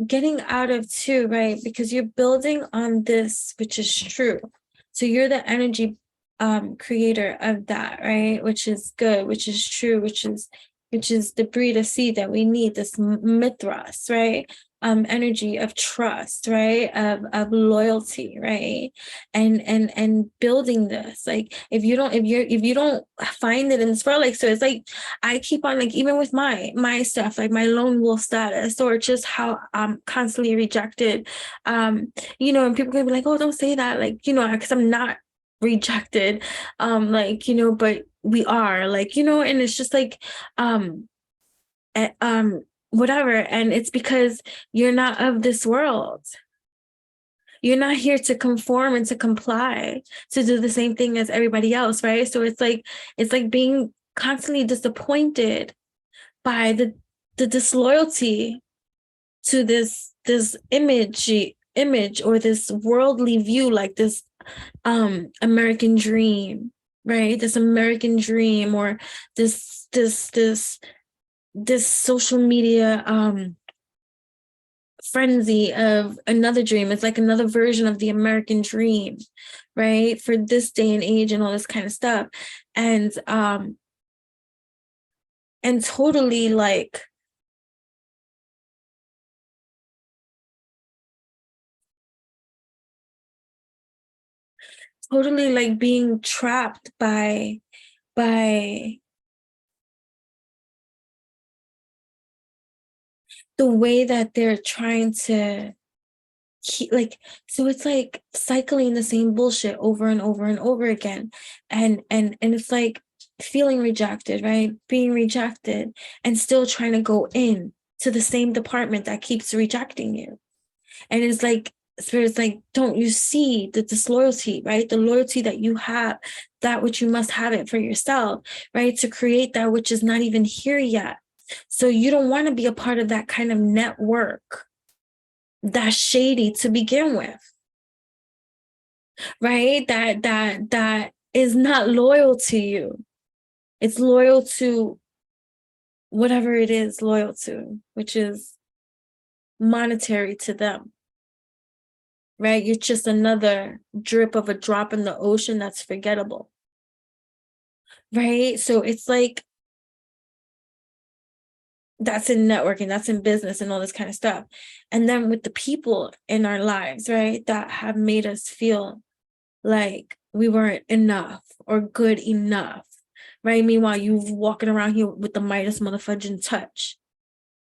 getting out of too, right? Because you're building on this, which is true. So you're the energy creator of that, right? Which is good, which is true, which is the breed of seed that we need, this mithras, right? Energy of trust, right? Of loyalty, right? And building this, like if you don't find it in this world, like, so it's like I keep on, like, even with my stuff, like my lone wolf status, or just how I'm constantly rejected, and people can be like, oh, don't say that, like, because I'm not rejected, but we are, like, and it's just like eh, whatever, and it's because you're not of this world. You're not here to conform and to comply, to do the same thing as everybody else, right? So it's like being constantly disappointed by the disloyalty to this image or this worldly view, like this American dream, right? This American dream, or this social media frenzy of another dream. It's like another version of the American dream, right? For this day and age and all this kind of stuff. And totally like being trapped by the way that they're trying to keep, like, so it's like cycling the same bullshit over and over and over again, and it's like feeling rejected, right? Being rejected and still trying to go in to the same department that keeps rejecting you. And it's like spirit's like, don't you see the disloyalty, right? The loyalty that you have, that which you must have it for yourself, right? To create that which is not even here yet. So you don't want to be a part of that kind of network that's shady to begin with, right? That is not loyal to you. It's loyal to whatever it is loyal to, which is monetary to them, right? You're just another drip of a drop in the ocean that's forgettable, right? So it's like, that's in networking, that's in business and all this kind of stuff. And then with the people in our lives, right, that have made us feel like we weren't enough or good enough, right? Meanwhile, you walking around here with the Midas motherfudging touch,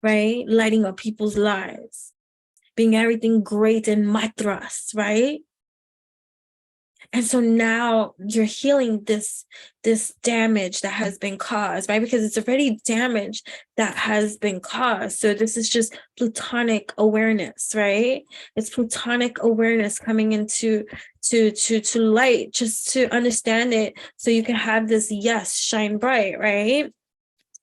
right? Lighting up people's lives, being everything great in matras, right? And so now you're healing this damage that has been caused, right? Because it's already damage that has been caused. So this is just Plutonic awareness, right? It's Plutonic awareness coming into to light, just to understand it, so you can have this shine bright, right?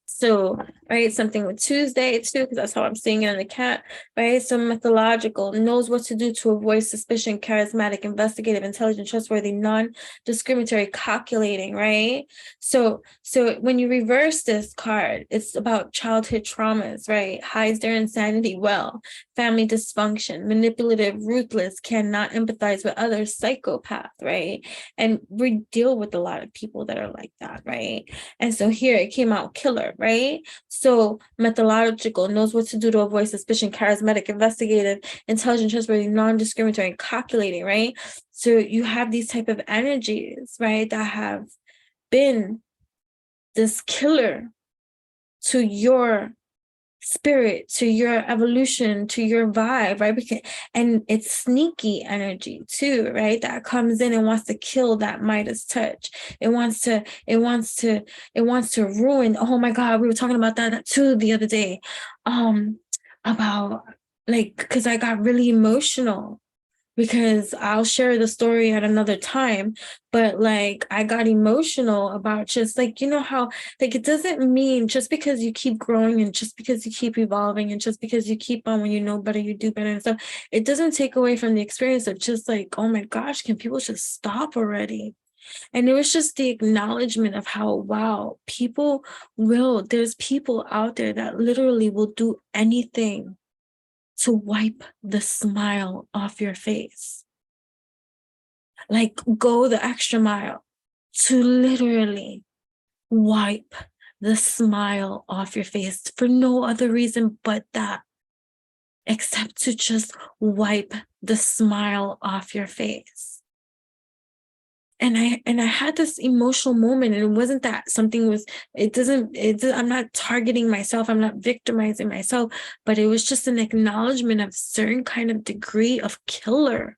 So, right, something with Tuesday too, because that's how I'm seeing it in the cat, right? So methodological, knows what to do to avoid suspicion, charismatic, investigative, intelligent, trustworthy, non-discriminatory, calculating, right? So when you reverse this card, it's about childhood traumas, right? Hides their insanity well, family dysfunction, manipulative, ruthless, cannot empathize with others, psychopath, right? And we deal with a lot of people that are like that, right? And so here it came out killer, right? So methodological, knows what to do to avoid suspicion, charismatic, investigative, intelligent, trustworthy, non-discriminatory, and calculating, right? So you have these type of energies, right, that have been this killer to your spirit, to your evolution, to your vibe, right? And it's sneaky energy too, right? That comes in and wants to kill that Midas touch. It wants to ruin. Oh my God, we were talking about that too the other day. About like, because I got really emotional, because I'll share the story at another time, but like I got emotional about just like, you know how like it doesn't mean just because you keep growing and just because you keep evolving and just because you keep on, when you know better, you do better and stuff, it doesn't take away from the experience of just like, oh my gosh, can people just stop already? And it was just the acknowledgement of how, wow, there's people out there that literally will do anything to wipe the smile off your face. Like, go the extra mile to literally wipe the smile off your face for no other reason but that, except to just wipe the smile off your face. And I had this emotional moment, and it wasn't that something was, I'm not targeting myself, I'm not victimizing myself, but it was just an acknowledgement of certain kind of degree of killer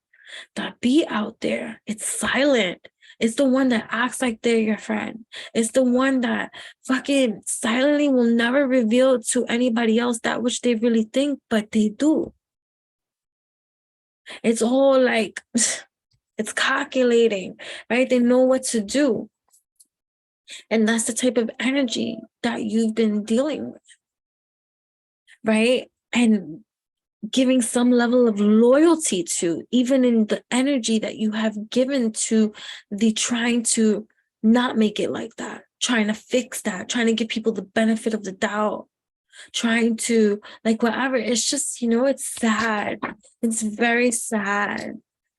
that be out there. It's silent. It's the one that acts like they're your friend. It's the one that fucking silently will never reveal to anybody else that which they really think, but they do. It's all like, it's calculating, right? They know what to do. And that's the type of energy that you've been dealing with, right? And giving some level of loyalty to, even in the energy that you have given to the trying to not make it like that, trying to fix that, trying to give people the benefit of the doubt, trying to like whatever. It's just, it's sad. It's very sad.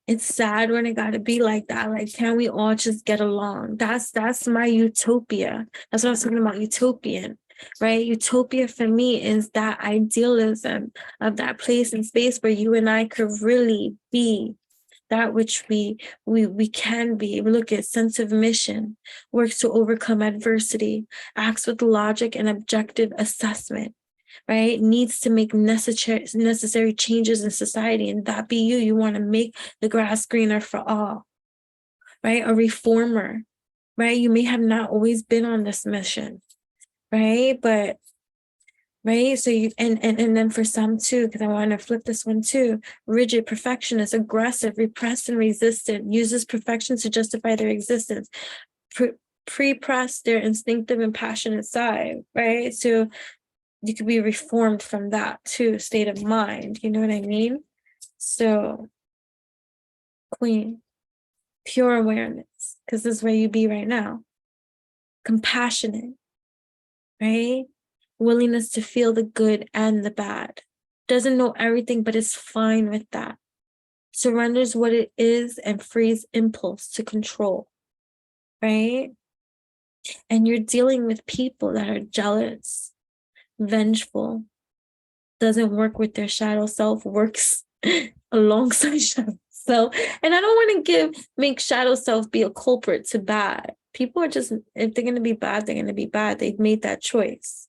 It's sad when it gotta be like that. Like, can we all just get along? That's my utopia. That's what I was talking about, utopian, right? Utopia for me is that idealism of that place and space where you and I could really be that which we can be. Look at sense of mission, works to overcome adversity, acts with logic and objective assessment, right? Needs to make necessary changes in society. And that be you. You want to make the grass greener for all, right? A reformer, right? You may have not always been on this mission, right? But right. So you and then for some too, because I want to flip this one too. Rigid, perfectionist, aggressive, repressed, and resistant, uses perfection to justify their existence. Pre-press their instinctive and passionate side, right? So you could be reformed from that too, state of mind. You know what I mean? So, Queen, pure awareness, because this is where you be right now. Compassionate, right? Willingness to feel the good and the bad. Doesn't know everything, but is fine with that. Surrenders what it is and frees impulse to control, right? And you're dealing with people that are jealous, vengeful, doesn't work with their shadow self, works alongside shadow self. And I don't want to make shadow self be a culprit to bad. People are just, if they're going to be bad, they're going to be bad. They've made that choice.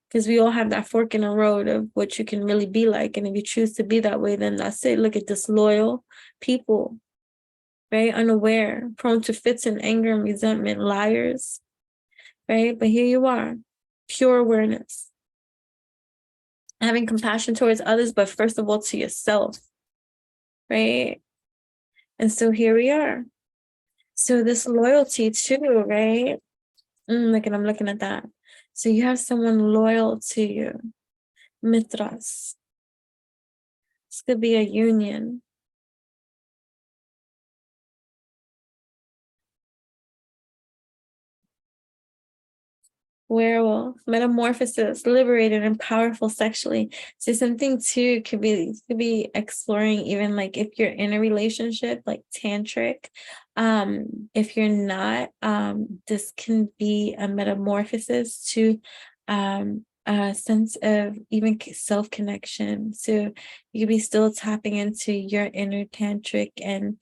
Because we all have that fork in the road of what you can really be like. And if you choose to be that way, then that's it. Look at disloyal people, right? Unaware, prone to fits and anger and resentment, liars, right? But here you are, pure awareness. Having compassion towards others, but first of all, to yourself, right? And so here we are. So this loyalty too, right? I'm looking at that. So you have someone loyal to you, mitras. This could be a union. Werewolf, metamorphosis, liberated and powerful sexually. So something too could be exploring, even like if you're in a relationship, like tantric. If you're not, this can be a metamorphosis to a sense of even self-connection. So you could be still tapping into your inner tantric and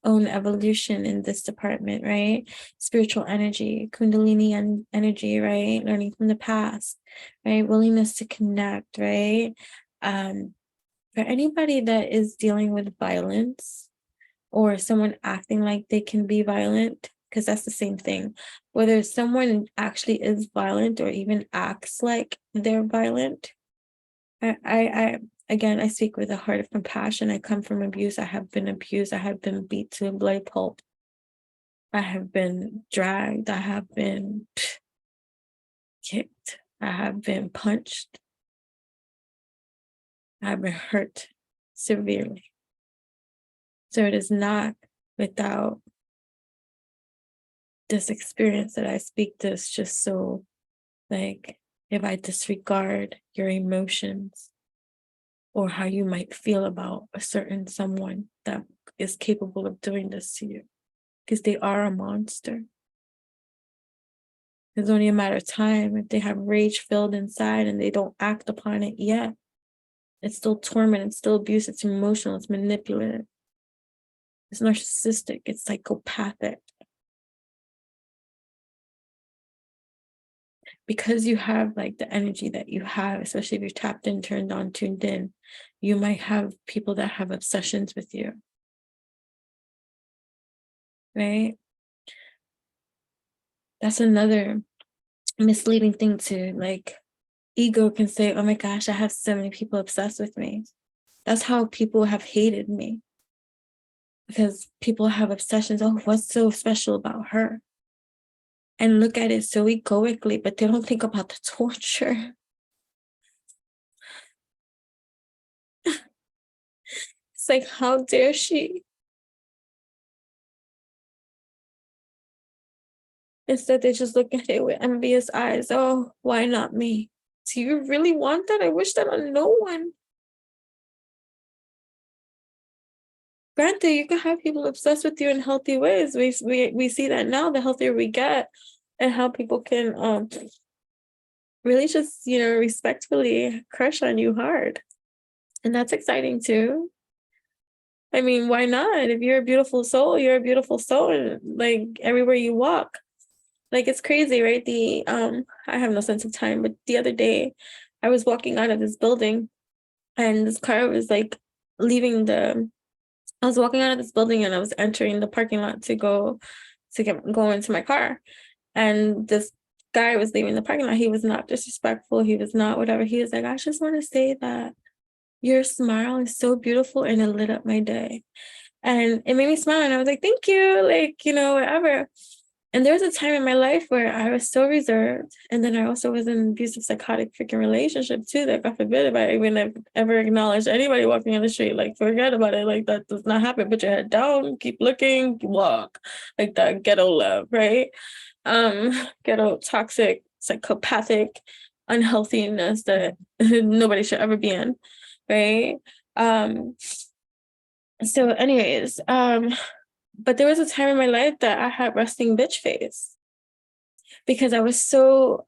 own evolution in this department, right? Spiritual energy, Kundalini and energy, right? Learning from the past, right? Willingness to connect, right? For anybody that is dealing with violence or someone acting like they can be violent, because that's the same thing. Whether someone actually is violent or even acts like they're violent, again, I speak with a heart of compassion. I come from abuse. I have been abused. I have been beat to a bloody pulp. I have been dragged. I have been kicked. I have been punched. I have been hurt severely. So it is not without this experience that I speak this, just so, like, if I disregard your emotions or how you might feel about a certain someone that is capable of doing this to you, because they are a monster. It's only a matter of time. If they have rage filled inside and they don't act upon it yet, it's still torment, it's still abuse, it's emotional, it's manipulative, it's narcissistic, it's psychopathic. Because you have like the energy that you have, especially if you're tapped in, turned on, tuned in, you might have people that have obsessions with you, right? That's another misleading thing to, like, ego can say, oh my gosh, I have so many people obsessed with me. That's how people have hated me, because people have obsessions. Oh, what's so special about her? And look at it so egoically, but they don't think about the torture. It's like, how dare she? Instead, they just look at it with envious eyes. Oh, why not me? Do you really want that? I wish that on no one. Granted, you can have people obsessed with you in healthy ways. We see that now, the healthier we get, and how people can really just, respectfully crush on you hard. And that's exciting too. I mean, why not? If you're a beautiful soul, you're a beautiful soul, and like everywhere you walk. Like, it's crazy, right? I have no sense of time, but the other day I was walking out of this building and this car was like I was walking out of this building and I was entering the parking lot to go into my car. And this guy was leaving the parking lot. He was not disrespectful. He was not whatever. He was like, I just want to say that your smile is so beautiful and it lit up my day. And it made me smile. And I was like, thank you. Like, whatever. And there was a time in my life where I was so reserved. And then I also was in an abusive, psychotic freaking relationship too, that God forbid if I even ever acknowledged anybody walking on the street, like, forget about it. Like, that does not happen. Put your head down, keep looking, walk. Like that ghetto love, right? Ghetto toxic, psychopathic unhealthiness that nobody should ever be in, right? So anyways, but there was a time in my life that I had resting bitch face because I was so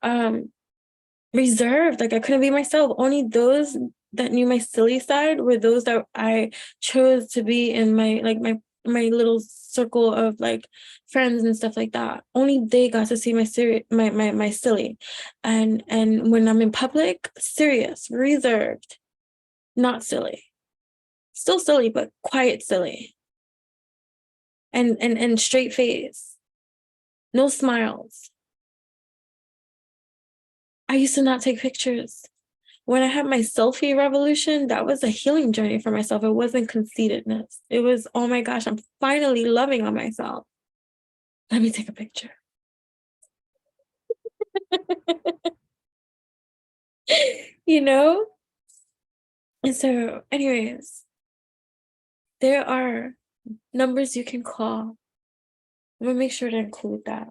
reserved. Like, I couldn't be myself. Only those that knew my silly side were those that I chose to be in my little circle of like friends and stuff like that. Only they got to see my silly. And when I'm in public, serious, reserved, not silly. Still silly, but quiet silly. And straight face. No smiles. I used to not take pictures. When I had my selfie revolution, that was a healing journey for myself. It wasn't conceitedness. It was, oh my gosh, I'm finally loving on myself. Let me take a picture. And so, anyways, there are numbers you can call. I'm gonna make sure to include that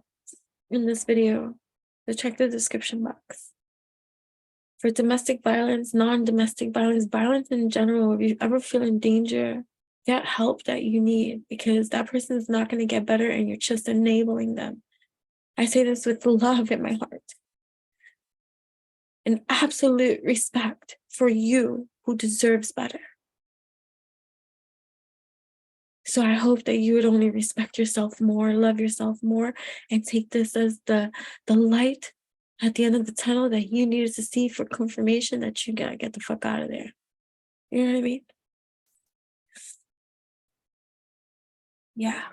in this video. So check the description box. For domestic violence, non-domestic violence, violence in general, if you ever feel in danger, get help that you need, because that person is not going to get better and you're just enabling them. I say this with love in my heart and absolute respect for you who deserves better. So I hope that you would only respect yourself more, love yourself more, and take this as the light at the end of the tunnel that you needed to see for confirmation that you gotta get the fuck out of there. You know what I mean? Yeah.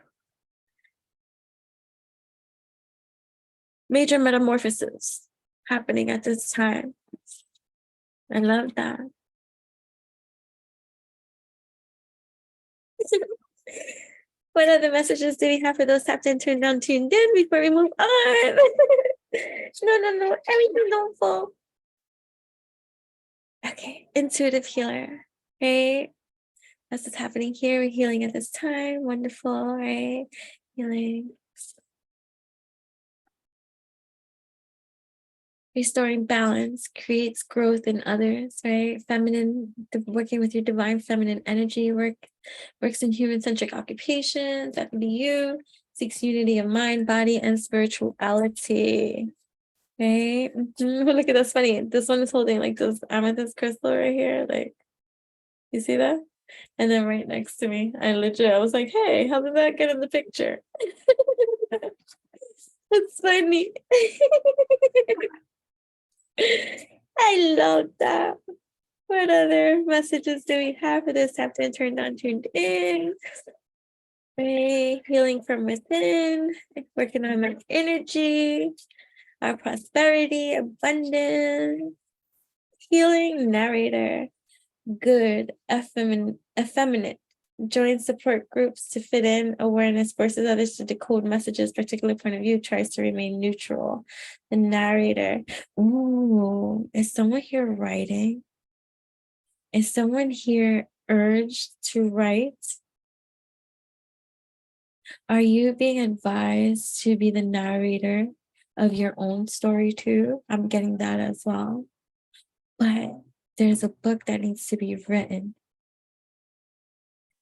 Major metamorphoses happening at this time. I love that. What other messages do we have for those tapped in, turned on, tuned in before we move on? No. Everything don't fall. Okay. Intuitive healer. Right? That's what's happening here. We're healing at this time. Wonderful, right? Healing. Restoring balance creates growth in others, right? Feminine, working with your divine feminine energy, works in human-centric occupations, that can be you, seeks unity of mind, body, and spirituality. Right? Look at that's funny. This one is holding like this amethyst crystal right here. Like, you see that? And then right next to me, I was like, hey, how did that get in the picture? It's funny. I love that. What other messages do we have for this chapter? Turned on, tuned in. Right. Healing from within, working on our energy, our prosperity, abundance, healing, narrator, good, effeminate. Join support groups to fit in, awareness forces others to decode messages, particular point of view, tries to remain neutral. The narrator. Ooh, is someone here writing? Is someone here urged to write? Are you being advised to be the narrator of your own story too? I'm getting that as well. But there's a book that needs to be written.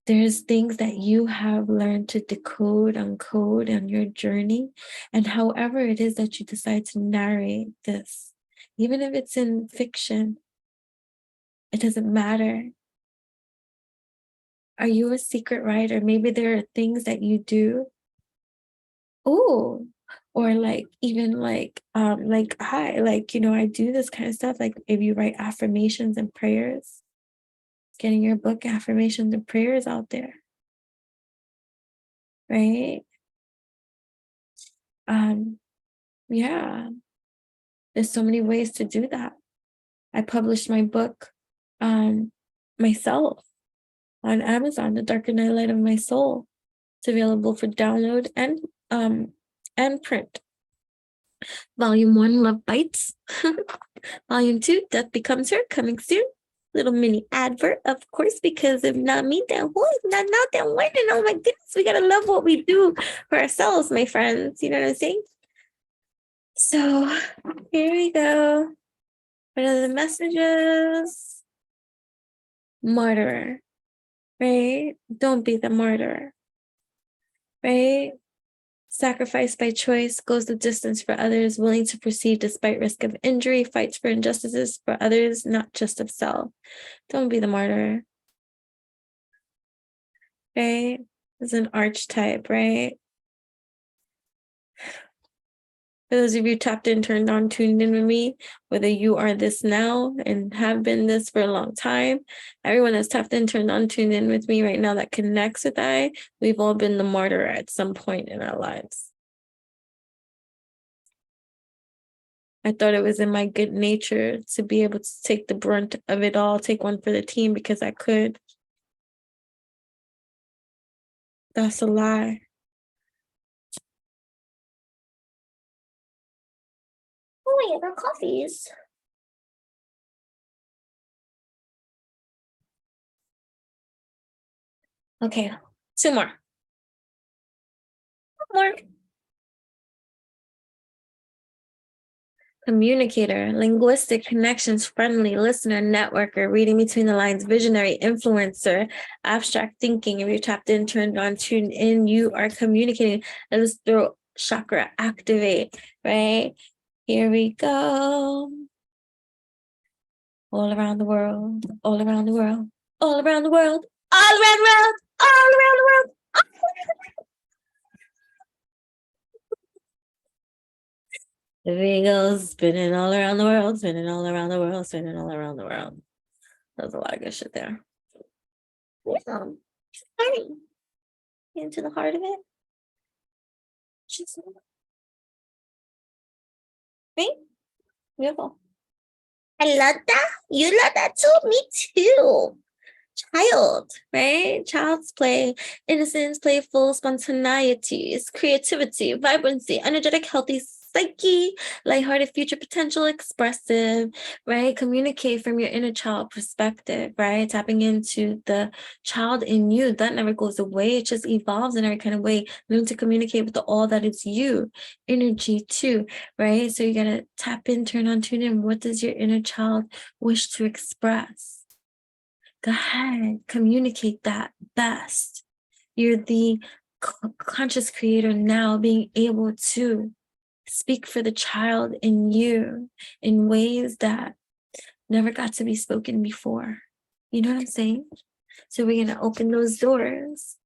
There's things that you have learned to decode, uncode on your journey. And however it is that you decide to narrate this, even if it's in fiction, it doesn't matter. Are you a secret writer? Maybe there are things that you do. Oh, or like even like I do this kind of stuff. Like if you write affirmations and prayers, getting your book affirmations and prayers out there. Right? Yeah. There's so many ways to do that. I published my book myself on Amazon, The Darker Night Light of My Soul. It's available for download and print. Volume 1, Love Bites. Volume 2, Death Becomes Her, coming soon. Little mini advert, of course, because if not me, then who is not then when? And oh my goodness, we gotta love what we do for ourselves, my friends. You know what I'm saying? So here we go. What are the messages? Martyr, right? Don't be the martyr, right? Sacrifice by choice, goes the distance for others, willing to proceed despite risk of injury, fights for injustices for others, not just of self. Don't be the martyr, right? It's an archetype, right? For those of you tapped in, turned on, tuned in with me, whether you are this now and have been this for a long time, everyone that's tapped in, turned on, tuned in with me right now that connects with we've all been the martyr at some point in our lives. I thought it was in my good nature to be able to take the brunt of it all, take one for the team because I could. That's a lie. Oh, wait, our coffees. Okay, 2 more. More. Communicator, linguistic connections, friendly, listener, networker, reading between the lines, visionary, influencer, abstract thinking. If you're tapped in, turned on, tuned in, you are communicating. Let us throat chakra activate, right? Here we go. All around the world, all around the world, all around the world, all around the world, all around the world. The V goes spinning all around the world, spinning all around the world, spinning all around the world. There's a lot of good shit there. Yeah. Into the heart of it. Just right? Beautiful. I love that. You love that too? Me too. Child, right? Child's play, innocence, playful, spontaneity, creativity, vibrancy, energetic, healthy psyche, lighthearted, future potential, expressive, right? Communicate from your inner child perspective, right? Tapping into the child in you. That never goes away. It just evolves in every kind of way. Learn to communicate with the all that is you, energy too, right? So you gotta tap in, turn on, tune in. What does your inner child wish to express? Go ahead, communicate that best. You're the conscious creator now, being able to speak for the child in you in ways that never got to be spoken before. You know what I'm saying? So we're going to open those doors,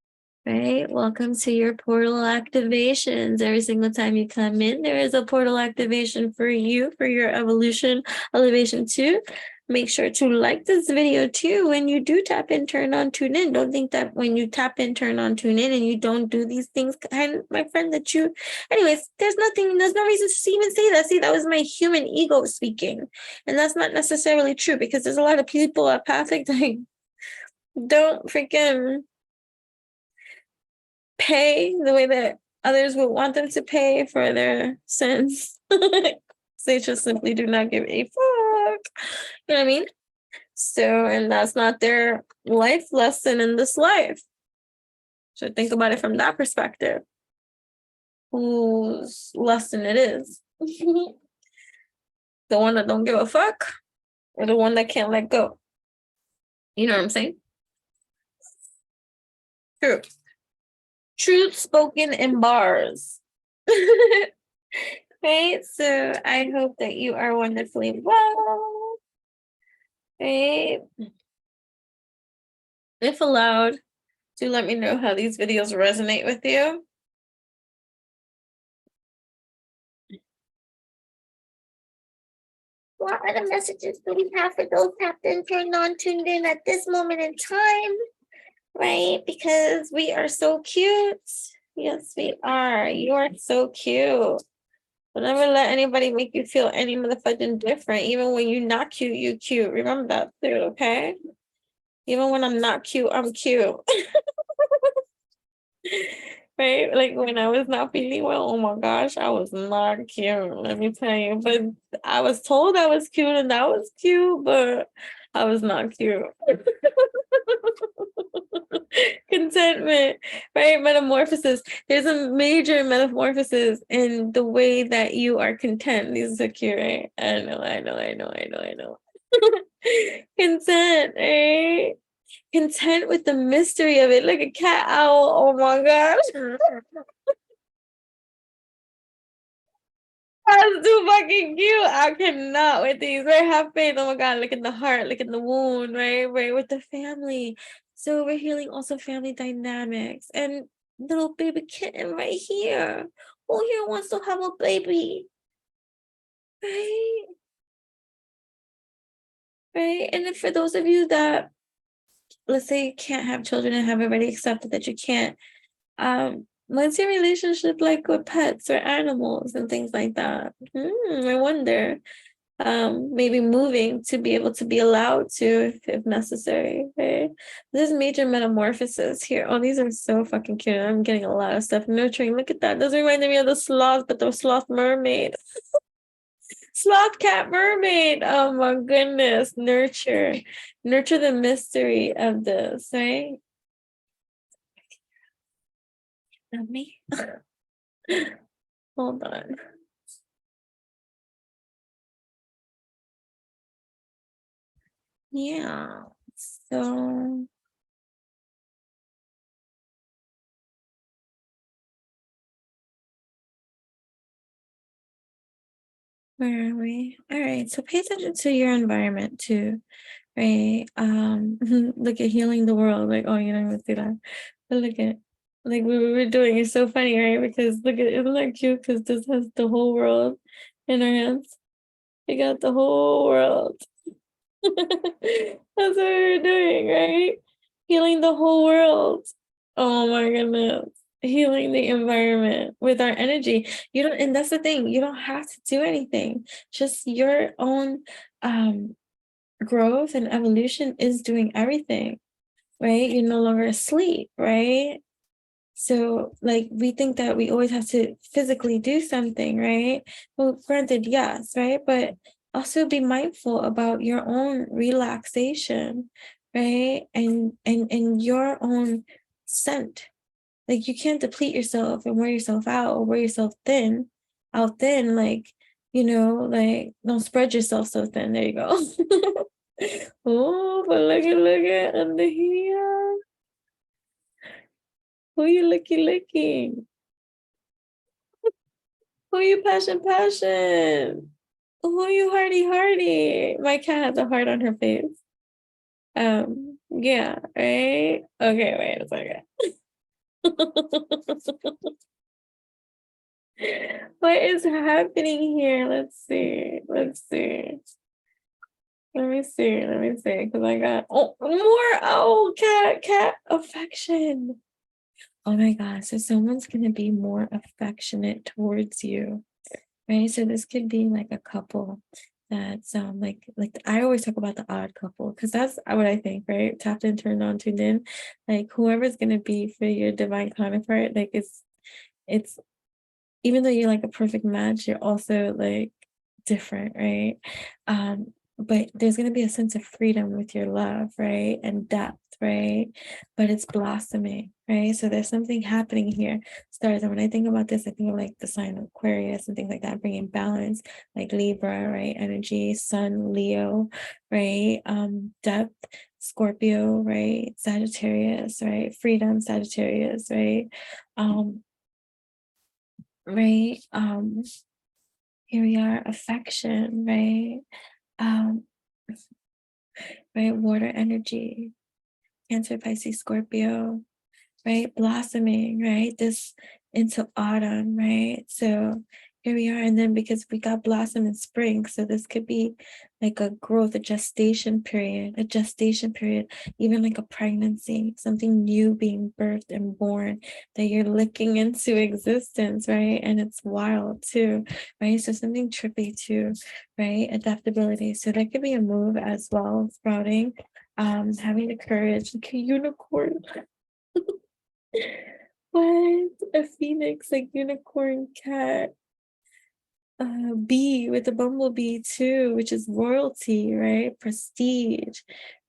right? Welcome to your portal activations. Every single time you come in, there is a portal activation for you, for your evolution, elevation too. Make sure to like this video too. When you do tap in, turn on, tune in. Don't think that when you tap in, turn on, tune in, and you don't do these things, and my friend, that you, anyways, there's no reason to even say that. See, that was my human ego speaking. And that's not necessarily true, because there's a lot of people empathic that don't freaking pay the way that others would want them to pay for their sins. They just simply do not give a fuck. You know what I mean? So, and that's not their life lesson in this life. So think about it from that perspective. Whose lesson it is? The one that don't give a fuck, or the one that can't let go? You know what I'm saying? True. Truth spoken in bars. Okay, so I hope that you are wonderfully well. Okay. If allowed, do let me know how these videos resonate with you. What are the messages that we have for those tapped in, turned on, tuned in at this moment in time? Right? Because we are so cute. Yes, we are. You are so cute. Don't ever let anybody make you feel any motherfucking different. Even when you're not cute, you cute. Remember that too, okay? Even when I'm not cute, I'm cute. Right? Like when I was not feeling well, oh my gosh, I was not cute. Let me tell you. But I was told I was cute and that was cute, but I was not cute. Contentment, right? Metamorphosis. There's a major metamorphosis in the way that you are content. These are cute, right? I know. Content, right? Content with the mystery of it. Like a cat owl. Oh my gosh. That's too fucking cute. I cannot with these. Right? Have faith. Oh my god. Look at the heart. Look at the wound. Right? Right. With the family. So we're healing also family dynamics. And little baby kitten right here. Who here wants to have a baby? Right? Right. And then for those of you that, let's say, you can't have children and have already accepted that you can't, what's your relationship like with pets or animals and things like that? I wonder. Maybe moving to be able to be allowed to if necessary. Okay, there's major metamorphosis here. Oh, these are so fucking cute. I'm getting a lot of stuff. Nurturing, look at that. Those remind me of the sloth, but the sloth mermaid. Sloth cat mermaid. Oh my goodness. Nurture the mystery of this, right? Not me. Hold on. Yeah. So where are we? All right. So pay attention to your environment too. Right. Look at healing the world. Like, oh, you don't even see that. But look at like we were doing. It's so funny, right? Because look at, isn't that cute? Because this has the whole world in our hands. We got the whole world. That's what we're doing, right? Healing the whole world. Oh my goodness. Healing the environment with our energy. You don't, and that's the thing, you don't have to do anything. Just your own growth and evolution is doing everything, right? You're no longer asleep, right? So, like, we think that we always have to physically do something, right? Well, granted, yes, right? But also be mindful about your own relaxation, right? And your own scent. Like, you can't deplete yourself and wear yourself out or wear yourself thin, out thin, like, like, don't spread yourself so thin. There you go. Oh, but look at under here. Who you licking? Who you passion? Who you hardy? My cat has a heart on her face. Yeah, right? Okay, wait a second. What is happening here? Let's see. Let me see, because I got more cat affection. Oh my gosh, so someone's gonna be more affectionate towards you, right? So this could be like a couple that's like I always talk about the odd couple because that's what I think, right? Tapped in, turned on, tuned in. Like whoever's gonna be for your divine counterpart, like it's even though you're like a perfect match, you're also like different, right? But there's going to be a sense of freedom with your love, right? And depth, right? But it's blossoming, right? So there's something happening here. Stars. And when I think about this, I think of like the sign of Aquarius and things like that, bringing balance, like Libra, right? Energy, Sun, Leo, right? Depth, Scorpio, right? Sagittarius, right? Freedom, Sagittarius, right? Right. Here we are, affection, right? Um, right, water energy, Cancer, Pisces, Scorpio, right? Blossoming, right? This into autumn, right? So here we are. And then because we got blossom in spring, so this could be like a growth, a gestation period, even like a pregnancy, something new being birthed and born that you're looking into existence, right? And it's wild too, right? So something trippy too, right? Adaptability. So that could be a move as well, sprouting, having the courage, like a unicorn. What? A phoenix, like unicorn cat. Bee with a bumblebee too, which is royalty, right? Prestige,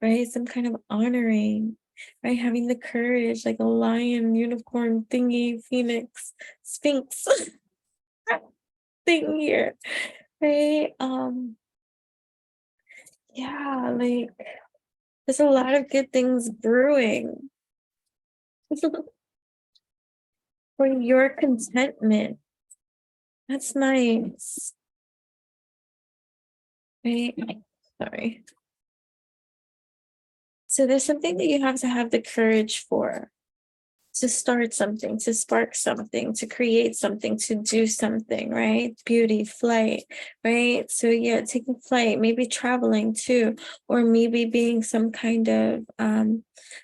right? Some kind of honoring, right? Having the courage, like a lion, unicorn, thingy, phoenix, sphinx thing here, right? Yeah, like there's a lot of good things brewing for your contentment. That's nice. Right? Sorry. So there's something that you have to have the courage for, to start something, to spark something, to create something, to do something, right? Beauty, flight, right? So yeah, taking flight, maybe traveling too, or maybe being some kind of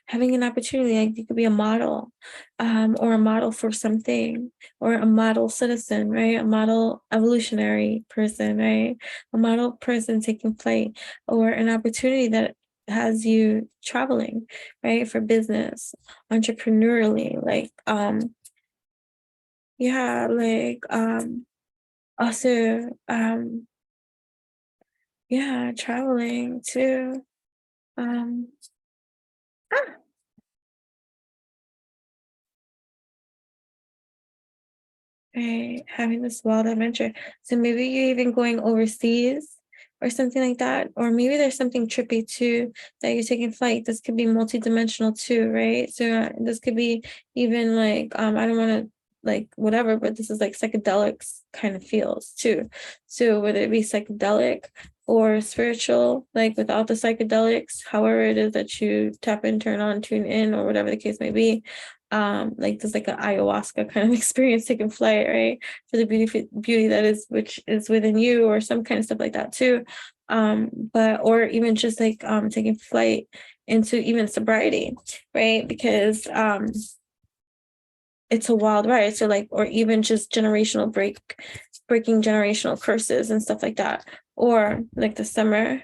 having an opportunity, like you could be a model, or a model for something, or a model citizen, right? A model evolutionary person, right? A model person taking flight, or an opportunity that has you traveling, right? For business, entrepreneurially, like yeah, like also yeah, traveling too. um ah, right, having this wild adventure. So maybe you're even going overseas or something like that, or maybe there's something trippy too that you're taking flight. This could be multidimensional too, right? So this could be even like I don't want to like whatever, but this is like psychedelics kind of feels too. So whether it be psychedelic or spiritual, like without the psychedelics, however it is that you tap in, turn on, tune in, or whatever the case may be, like there's like an ayahuasca kind of experience taking flight, right? For the beauty that is, which is within you, or some kind of stuff like that too. But or even just like taking flight into even sobriety, right? Because it's a wild ride. So like, or even just breaking generational curses and stuff like that. Or like the summer,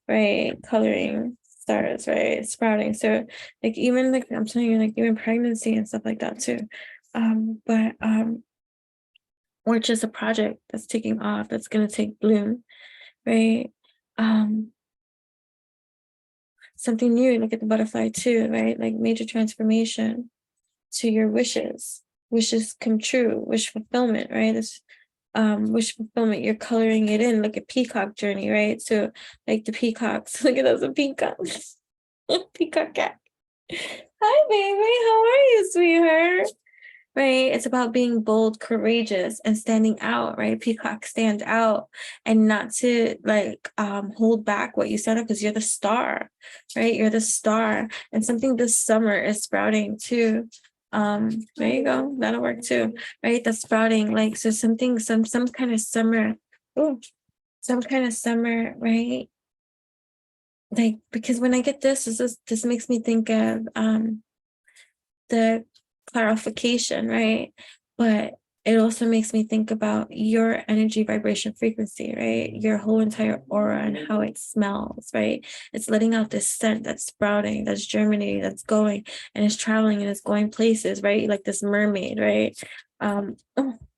right? Coloring stars, right? Sprouting. So like even like I'm telling you, like even pregnancy and stuff like that too. But or just a project that's taking off, that's gonna take bloom, right? Something new, look at the butterfly too, right? Like major transformation to your wishes come true, wish fulfillment, right? This wish fulfillment, you're coloring it in, like a peacock journey, right? So like the peacocks, look at those peacocks. Peacock cat. Hi baby, how are you, sweetheart? Right, it's about being bold, courageous, and standing out, right? Peacock stand out, and not to like hold back what you stand up, because you're the star, right? You're the star. And something this summer is sprouting too. There you go, that'll work too, right? That's sprouting, like, so something, some kind of summer. Oh, some kind of summer, right? Like, because when I get this makes me think of the clarification, right? But it also makes me think about your energy, vibration, frequency, right? Your whole entire aura and how it smells, right? It's letting out this scent that's sprouting, that's germinating, that's going, and it's traveling and it's going places, right? Like this mermaid, right? Oh,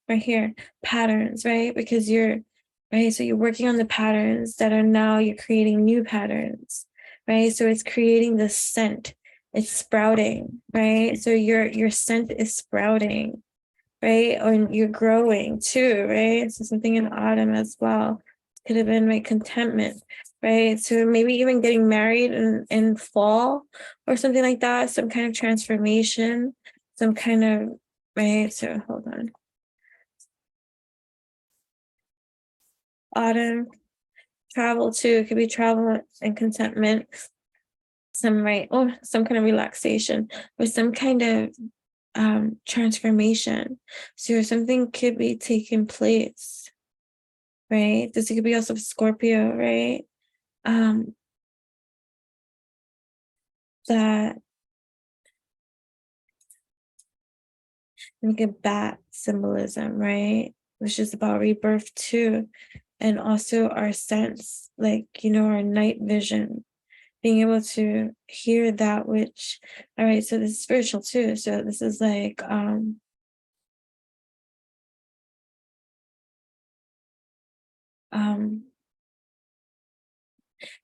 right here, patterns, right? Because you're right. So you're working on the patterns that are now you're creating new patterns, right? So it's creating this scent, it's sprouting, right? So your scent is sprouting, right? Or you're growing too, right? So something in autumn as well. Could have been my contentment, right? So maybe even getting married in fall or something like that, some kind of transformation, some kind of, right? So hold on. Autumn, travel too. It could be travel and contentment, some right, or some kind of relaxation, or some kind of transformation. So something could be taking place, right? This could be also Scorpio, right? That like a bat symbolism, right? Which is about rebirth too. And also our sense, like, you know, our night vision, being able to hear that which, all right, so this is spiritual too. So this is like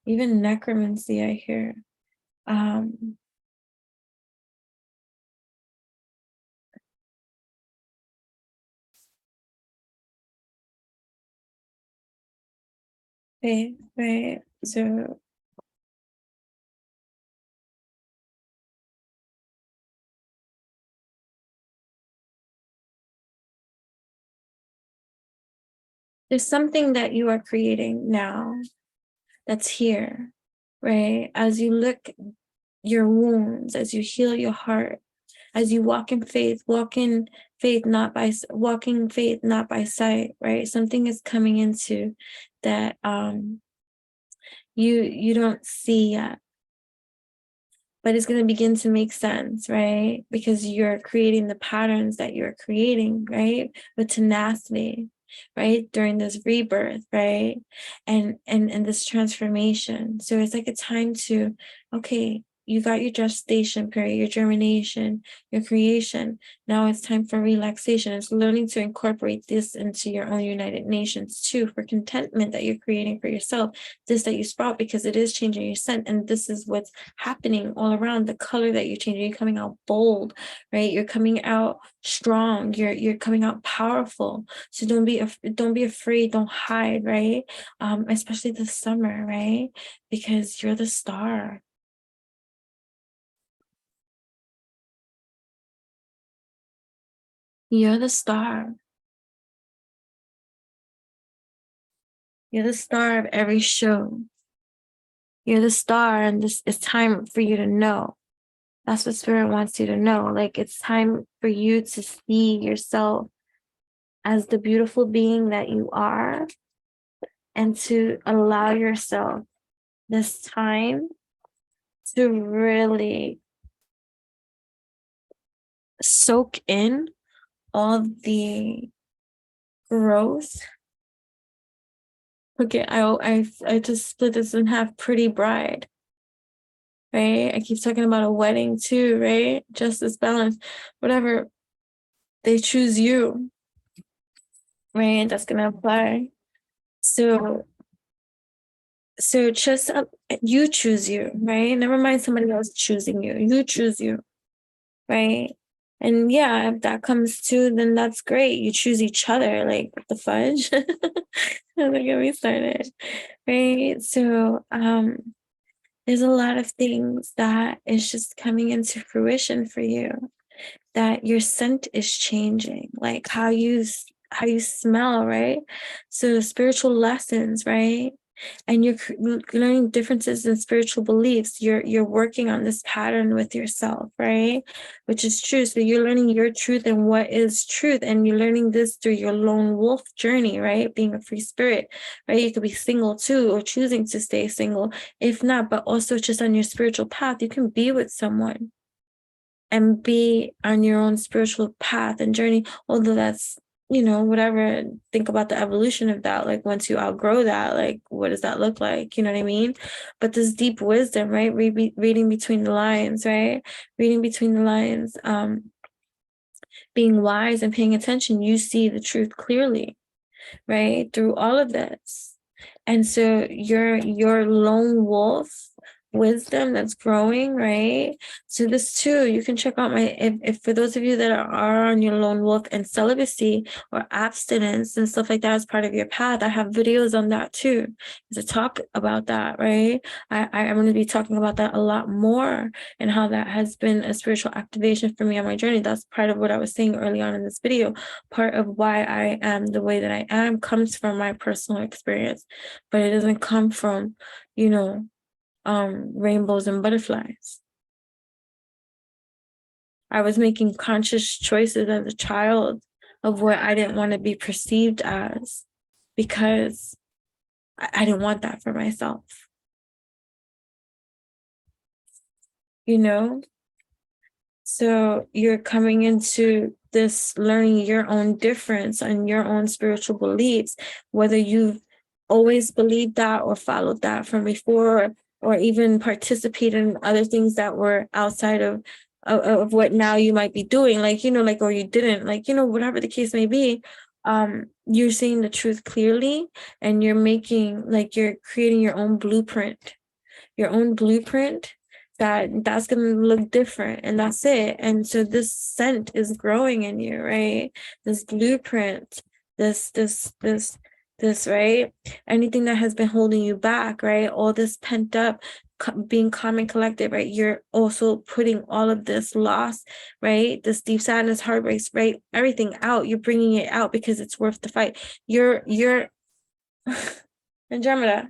even necromancy, I hear. Right. So there's something that you are creating now that's here, right? As you look your wounds, as you heal your heart, as you walk in faith, walking faith not by sight, right? Something is coming into that you don't see yet, but it's going to begin to make sense, right? Because you're creating the patterns that you're creating, right? With tenacity, right? During this rebirth, right? And this transformation. So it's like a time to, okay, you got your gestation period, your germination, your creation. Now it's time for relaxation. It's learning to incorporate this into your own United Nations too, for contentment that you're creating for yourself, this that you sprout, because it is changing your scent. And this is what's happening all around. The color that you're changing, you're coming out bold, right? You're coming out strong, you're coming out powerful. So don't be afraid, don't hide, right? Especially this summer, right? Because you're the star. You're the star. You're the star of every show. You're the star, and this it's time for you to know. That's what Spirit wants you to know. Like, it's time for you to see yourself as the beautiful being that you are, and to allow yourself this time to really soak in all the growth. Okay, I just split this in half. Pretty bride, right? I keep talking about a wedding too, right? Justice, balance, whatever. They choose you, right? That's gonna apply. So just you choose you, right? Never mind somebody else choosing you. You choose you, right? And yeah, if that comes to, then that's great. You choose each other. Like, what the fudge? Don't get me started, right? So there's a lot of things that is just coming into fruition for you, that your scent is changing, like how you smell, right? So spiritual lessons, right? And you're learning differences in spiritual beliefs. You're working on this pattern with yourself, right? Which is true. So you're learning your truth and what is truth, and you're learning this through your lone wolf journey, right? Being a free spirit, right? You could be single too, or choosing to stay single. If not, but also just on your spiritual path, you can be with someone and be on your own spiritual path and journey, although that's, whatever. Think about the evolution of that. Like, once you outgrow that, like, what does that look like? You know what I mean? But this deep wisdom, right? Reading between the lines, right? Reading between the lines, being wise and paying attention, you see the truth clearly, right? Through all of this. And so your lone wolf wisdom that's growing, right? So this too, you can check out my, if for those of you that are on your lone wolf and celibacy or abstinence and stuff like that as part of your path, I have videos on that too, to talk about that, right? I'm going to be talking about that a lot more, and how that has been a spiritual activation for me on my journey. That's part of what I was saying early on in this video. Part of why I am the way that I am comes from my personal experience, but it doesn't come from, rainbows and butterflies. I was making conscious choices as a child of what I didn't want to be perceived as, because I didn't want that for myself. So you're coming into this learning your own difference and your own spiritual beliefs, whether you've always believed that or followed that from before, or even participated in other things that were outside of what now you might be doing, like, or you didn't, whatever the case may be. You're seeing the truth clearly, and you're creating your own blueprint that's going to look different, and that's it. And so this scent is growing in you, right? This blueprint, this, right? Anything that has been holding you back, right? All this pent up, being calm and collected, right? You're also putting all of this loss, right? This deep sadness, heartbreaks, right? Everything out. You're bringing it out because it's worth the fight. You're Andromeda,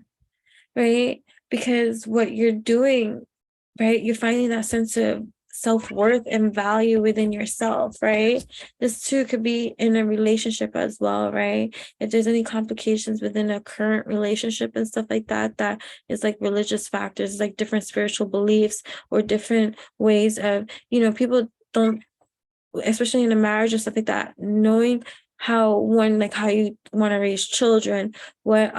right? Because what you're doing, right? You're finding that sense of self-worth and value within yourself, right? This too could be in a relationship as well, right? If there's any complications within a current relationship and stuff like that, that is like religious factors, like different spiritual beliefs or different ways of, people don't, especially in a marriage and stuff like that, knowing how you want to raise children, what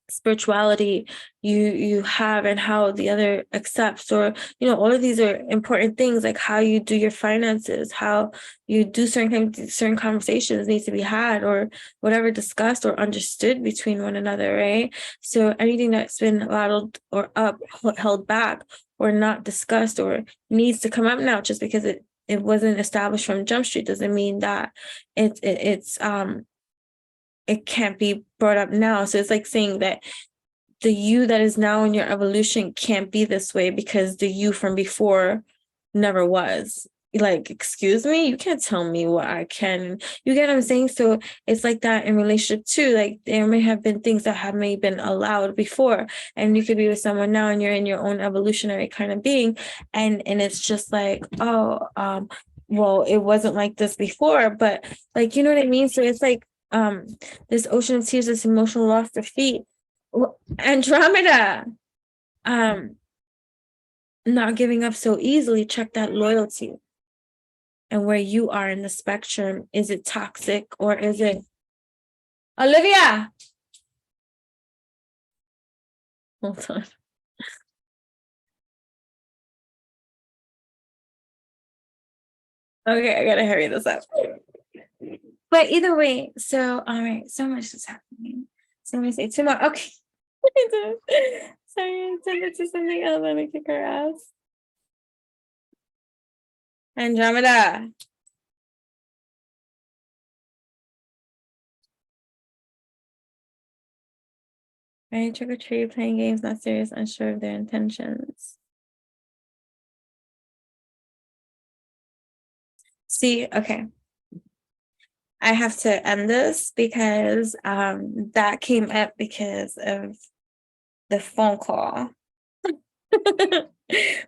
spirituality you have, and how the other accepts, or all of these are important things, like how you do your finances, how you do certain conversations need to be had, or whatever, discussed or understood between one another, right? So anything that's been bottled or held back or not discussed or needs to come up now, just because it wasn't established from Jump Street, doesn't mean that it can't be brought up now. So it's like saying that the you that is now in your evolution can't be this way because the you from before never was. like, excuse me, you can't tell me what I can. You get what I'm saying? So it's like that in relationship too. Like there may have been things that have maybe been allowed before, and you could be with someone now and you're in your own evolutionary kind of being, and it's just like, oh, well, it wasn't like this before, but like, you know what I mean? So it's like this ocean of tears, this emotional loss, defeat. Andromeda, not giving up so easily. Check that loyalty and where you are in the spectrum. Is it toxic or is it Olivia? Hold on. Okay, I gotta hurry this up. But either way, so all right, so much is happening. So I'm gonna say two more. Okay. Sorry, send it to something else. Let me kick her ass. Andromeda. Right, trick or treat, playing games, not serious, unsure of their intentions. See, okay. I have to end this because that came up because of the phone call,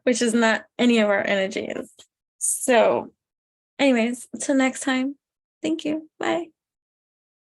which is not any of our energies. So anyways, until next time, thank you. Bye.